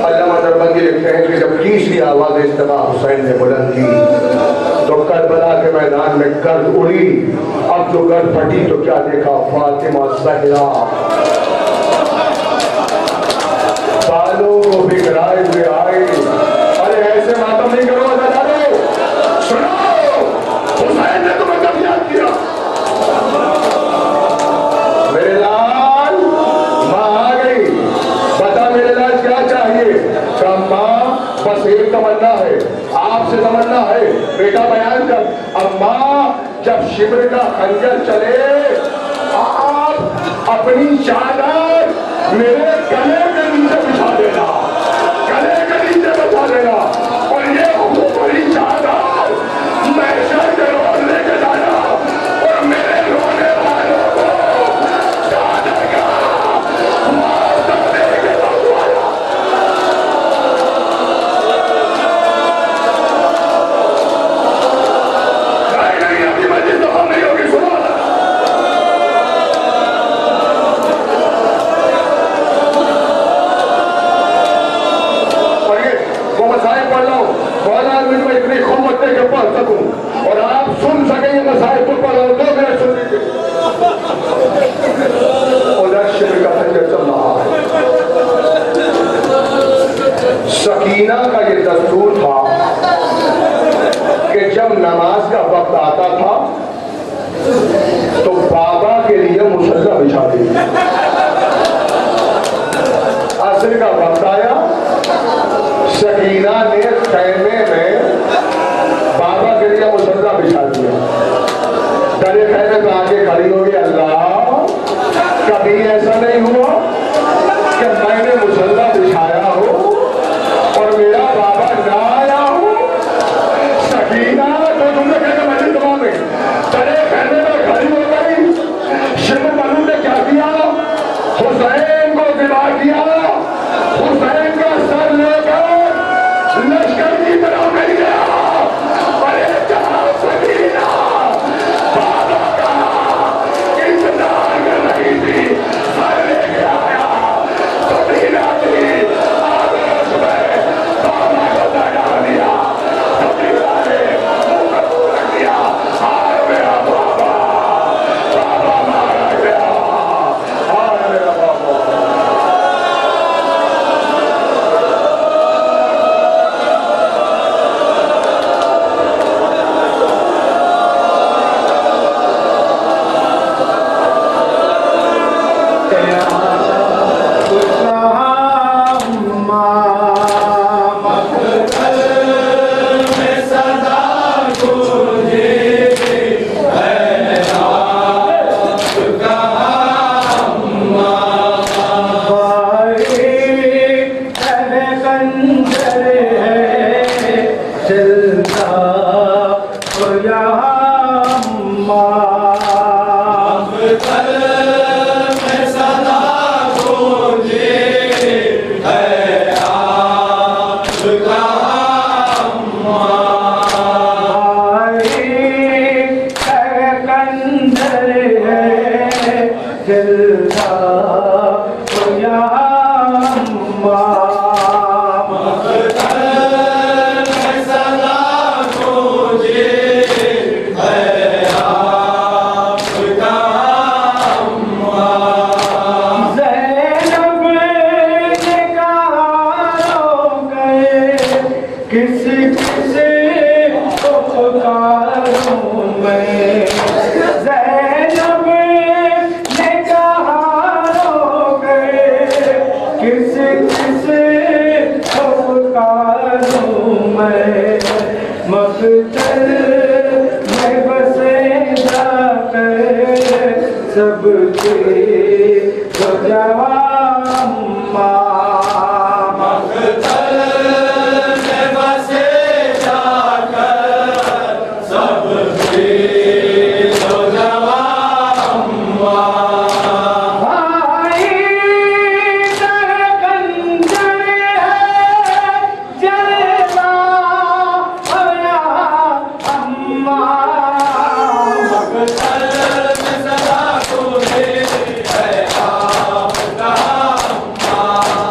علامہ دربندی لکھتے ہیں کہ جب تیسری آواز استغاثہ حسین نے بلند کی تو کربلا کے میدان میں گرد اڑی، اب جو گرد پھٹی تو کیا دیکھا؟ فاطمہ زہرا بالوں کو بکھرائے ہوئے آئے۔ ارے ایسے ماتم نہیں کرو عزادارو، سنو حسین نے تمہیں کب یاد کیا؟ میرے لال ماں آ گئی، شبر کا خنجر چلے آپ اپنی چادر میرے گلے کے نیچے بچھا دینا، گلے کے نیچے بچھا دینا، اور یہ خوب بڑی چادر میں شہر کے روز لے کے جانا اور میرے رونے والوں کو چادر کا معاوضہ دے کے لوٹوانا۔ نہیں ابھی مجھے تو ہم نہیں ہوگی، سنو مسائل پڑھ رہا ہوں، 12 منٹ میں اتنی قوت دے کے پڑھ سکوں اور آپ سن سکیں یہ مسائل تو پڑھ رہا ہوں، 2 منٹ سن لیجیے۔ ادھر شبر کا خنجر چل رہا ہے۔ سکینہ کا یہ دستور تھا کہ جب نماز کا وقت آتا تھا تو بابا کے لیے مصلی بچھا دی، عصر کا وقت آیا، سکینہ نے خیمے میں بابا کے لیے مصلی بچھا دیا، درے خیمے میں آگے کھڑی ہوگی۔ اللہ کبھی ایسا نہیں ہوا کہ میں نے مصلی بچھایا ہو اور میرا بابا نہ آیا ہو۔ سکینہ تو تم نے کہا مجھے دعا میں درے خیمے میں کھڑی ہو گئی۔ شمر بنو نے کیا کیا؟ حسین کو ذبح کیا، حسین کا سر لے کر لشکر کی طرف نہیں گیا، ارے جہاں سکینہ بابا کا انتظار کر رہی تھی سر لے کے آیا، سکینہ تھی آگوش میں بابا کو ڈال دیا، سکینہ نے منہ پر منہ رکھ دیا، ہائے میرا بابا، بابا مارا گیا، ہائے میرا بابا۔ سب کے تو جوان مقتل میں بسے جا کر سب کے تو جوان بھائی در کنجر ہے جلوہ ہویا اماں مقتل میں صدا کو دے ہے آپ کا اماں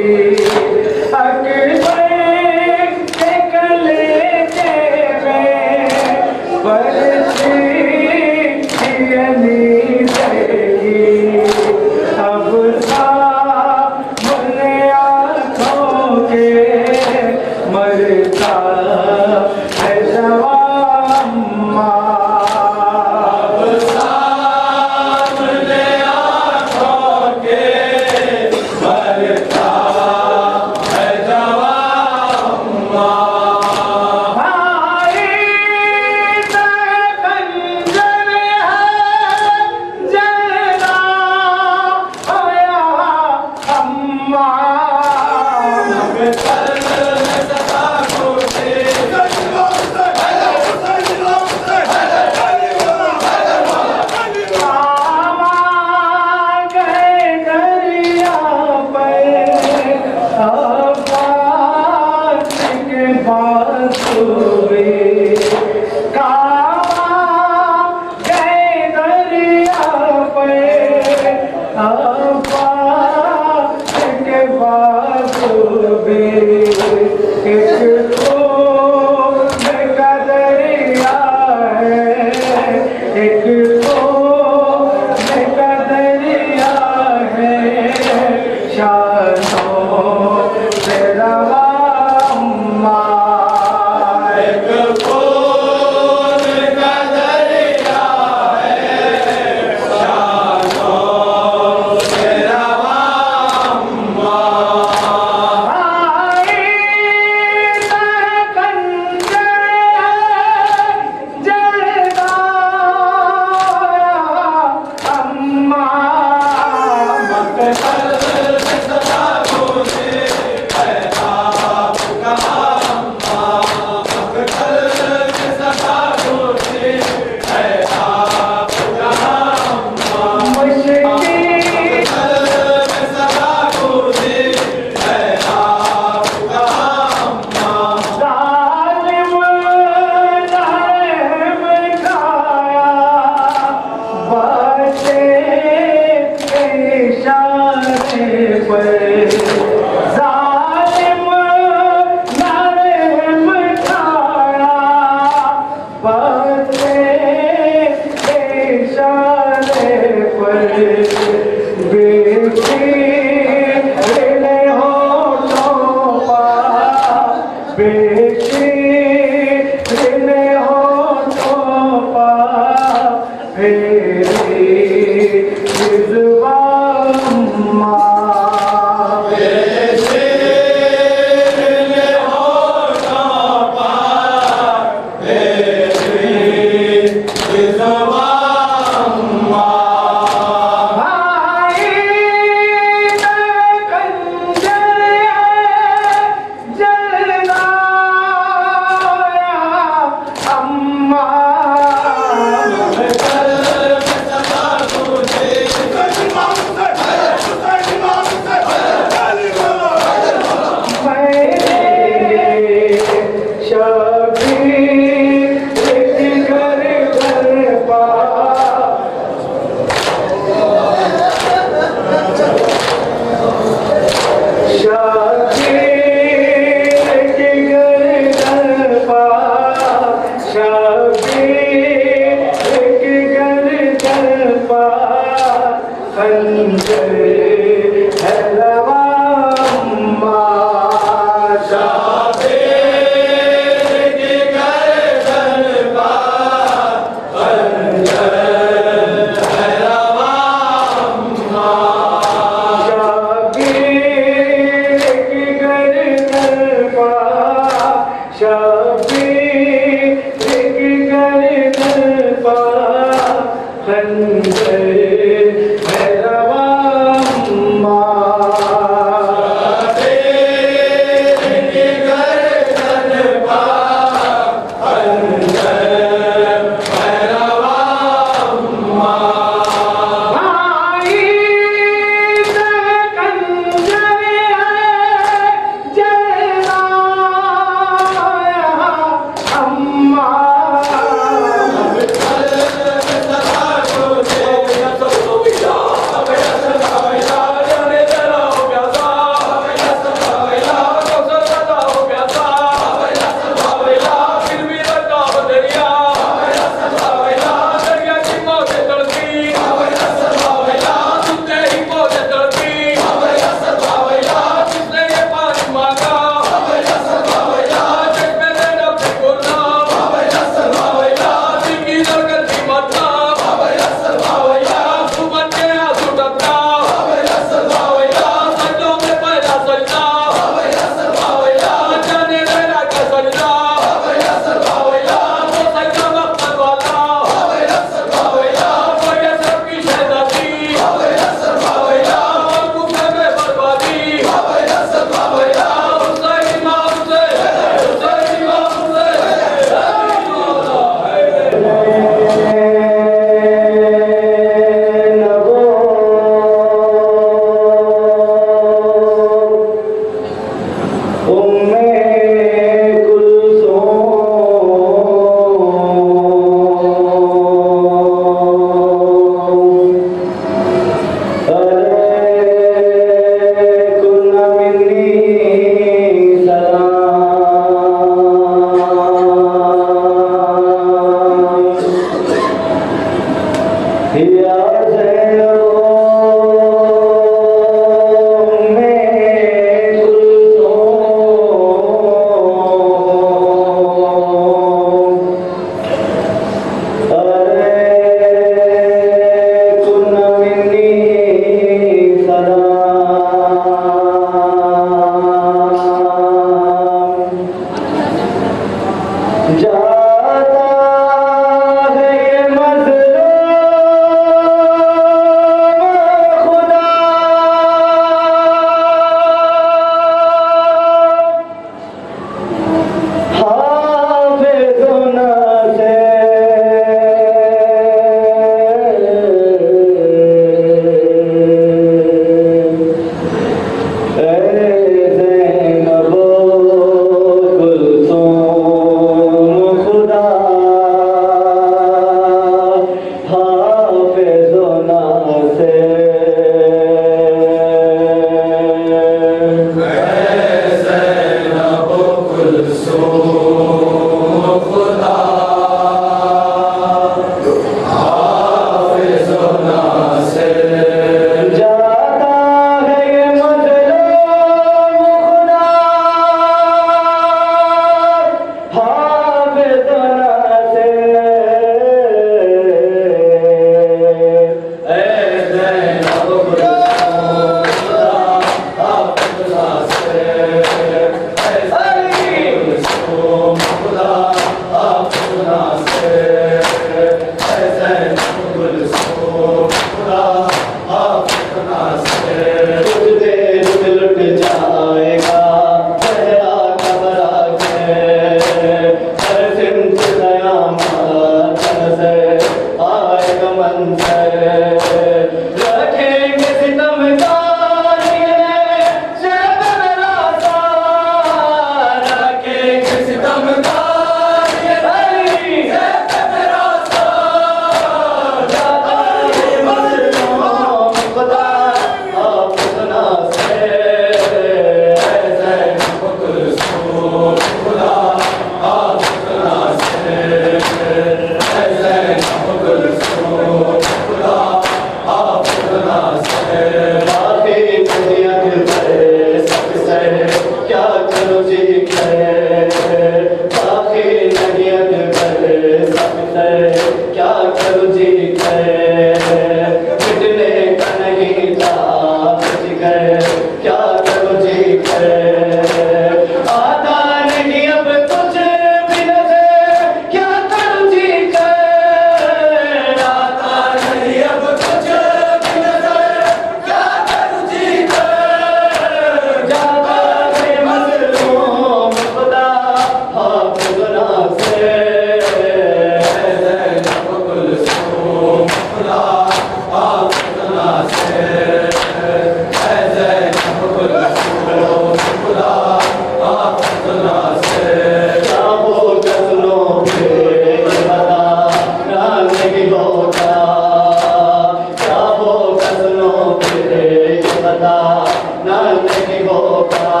خدا نہ نہیں ہوگا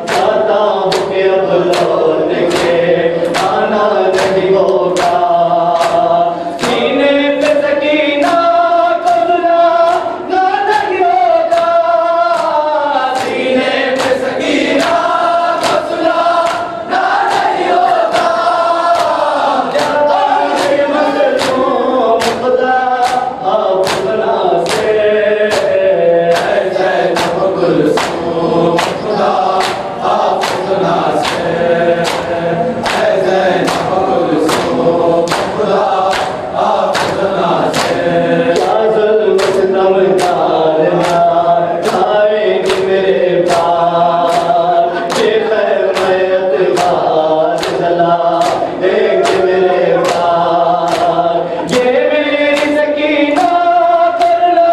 چاہتا ہوں کہ اب لوٹ کے آنا نہیں ہوگا سینے پہ سکینہ گزرا نہ نہیں ہوگا سینے پہ سکینہ گزرا نہ نہیں ہوگا جاتا ہے مظلوم خدا حافظنا سے گلسوم خدا حافظنا سے گلسوم خدا حافظنا سے کیا ظلم ستم ڈالنا کھائیں گے میرے بار یہ خیمہ اعتبار جلا دیں گے میرے بار یہ میری سکینہ کرنا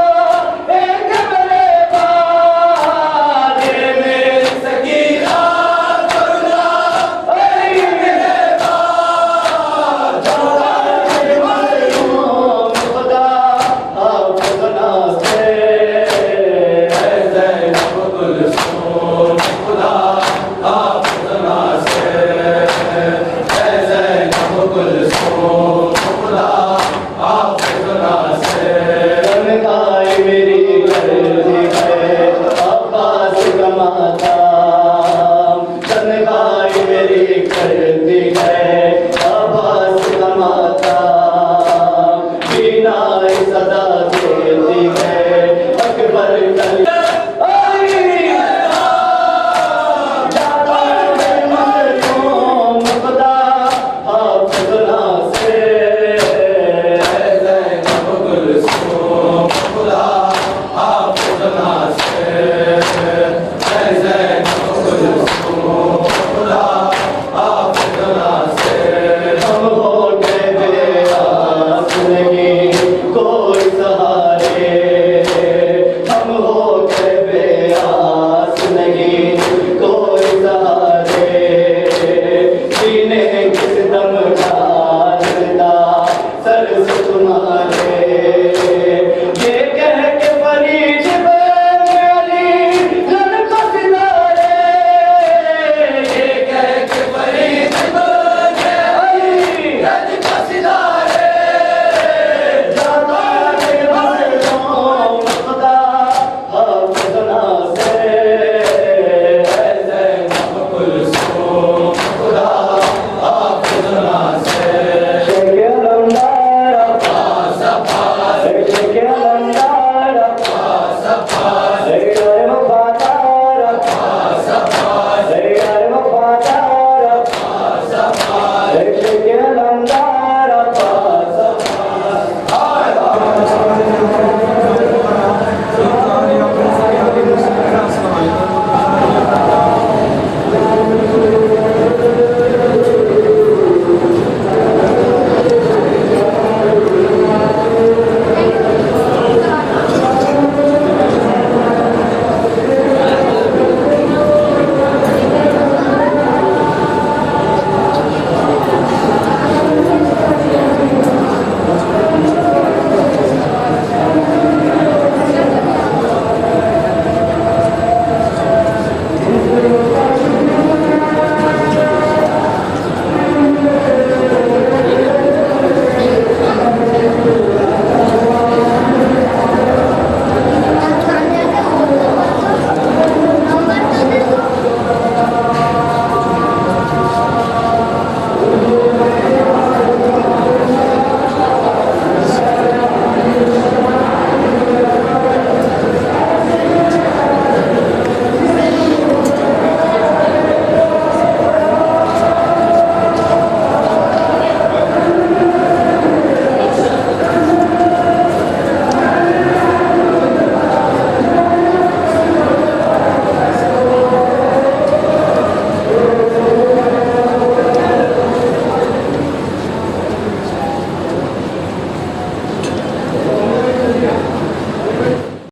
دیں گے میرے بار یہ میری سکینہ کرنا دیں گے میرے بار جاتا ہے مظلوم خدا حافظنا سے زینب گلسوم خدا حافظنا سے زینب گلسوم خدا حافظنا سے تنہائی میری کرتی ہے عباس کا ماتم تنہائی میری کرتی ہے عباس کا ماتم بینائی صدا دیتی ہے اکبر کلی جاتا ہے مظلوم خدا حافظنا سے زینب گلسوم خدا حافظنا سے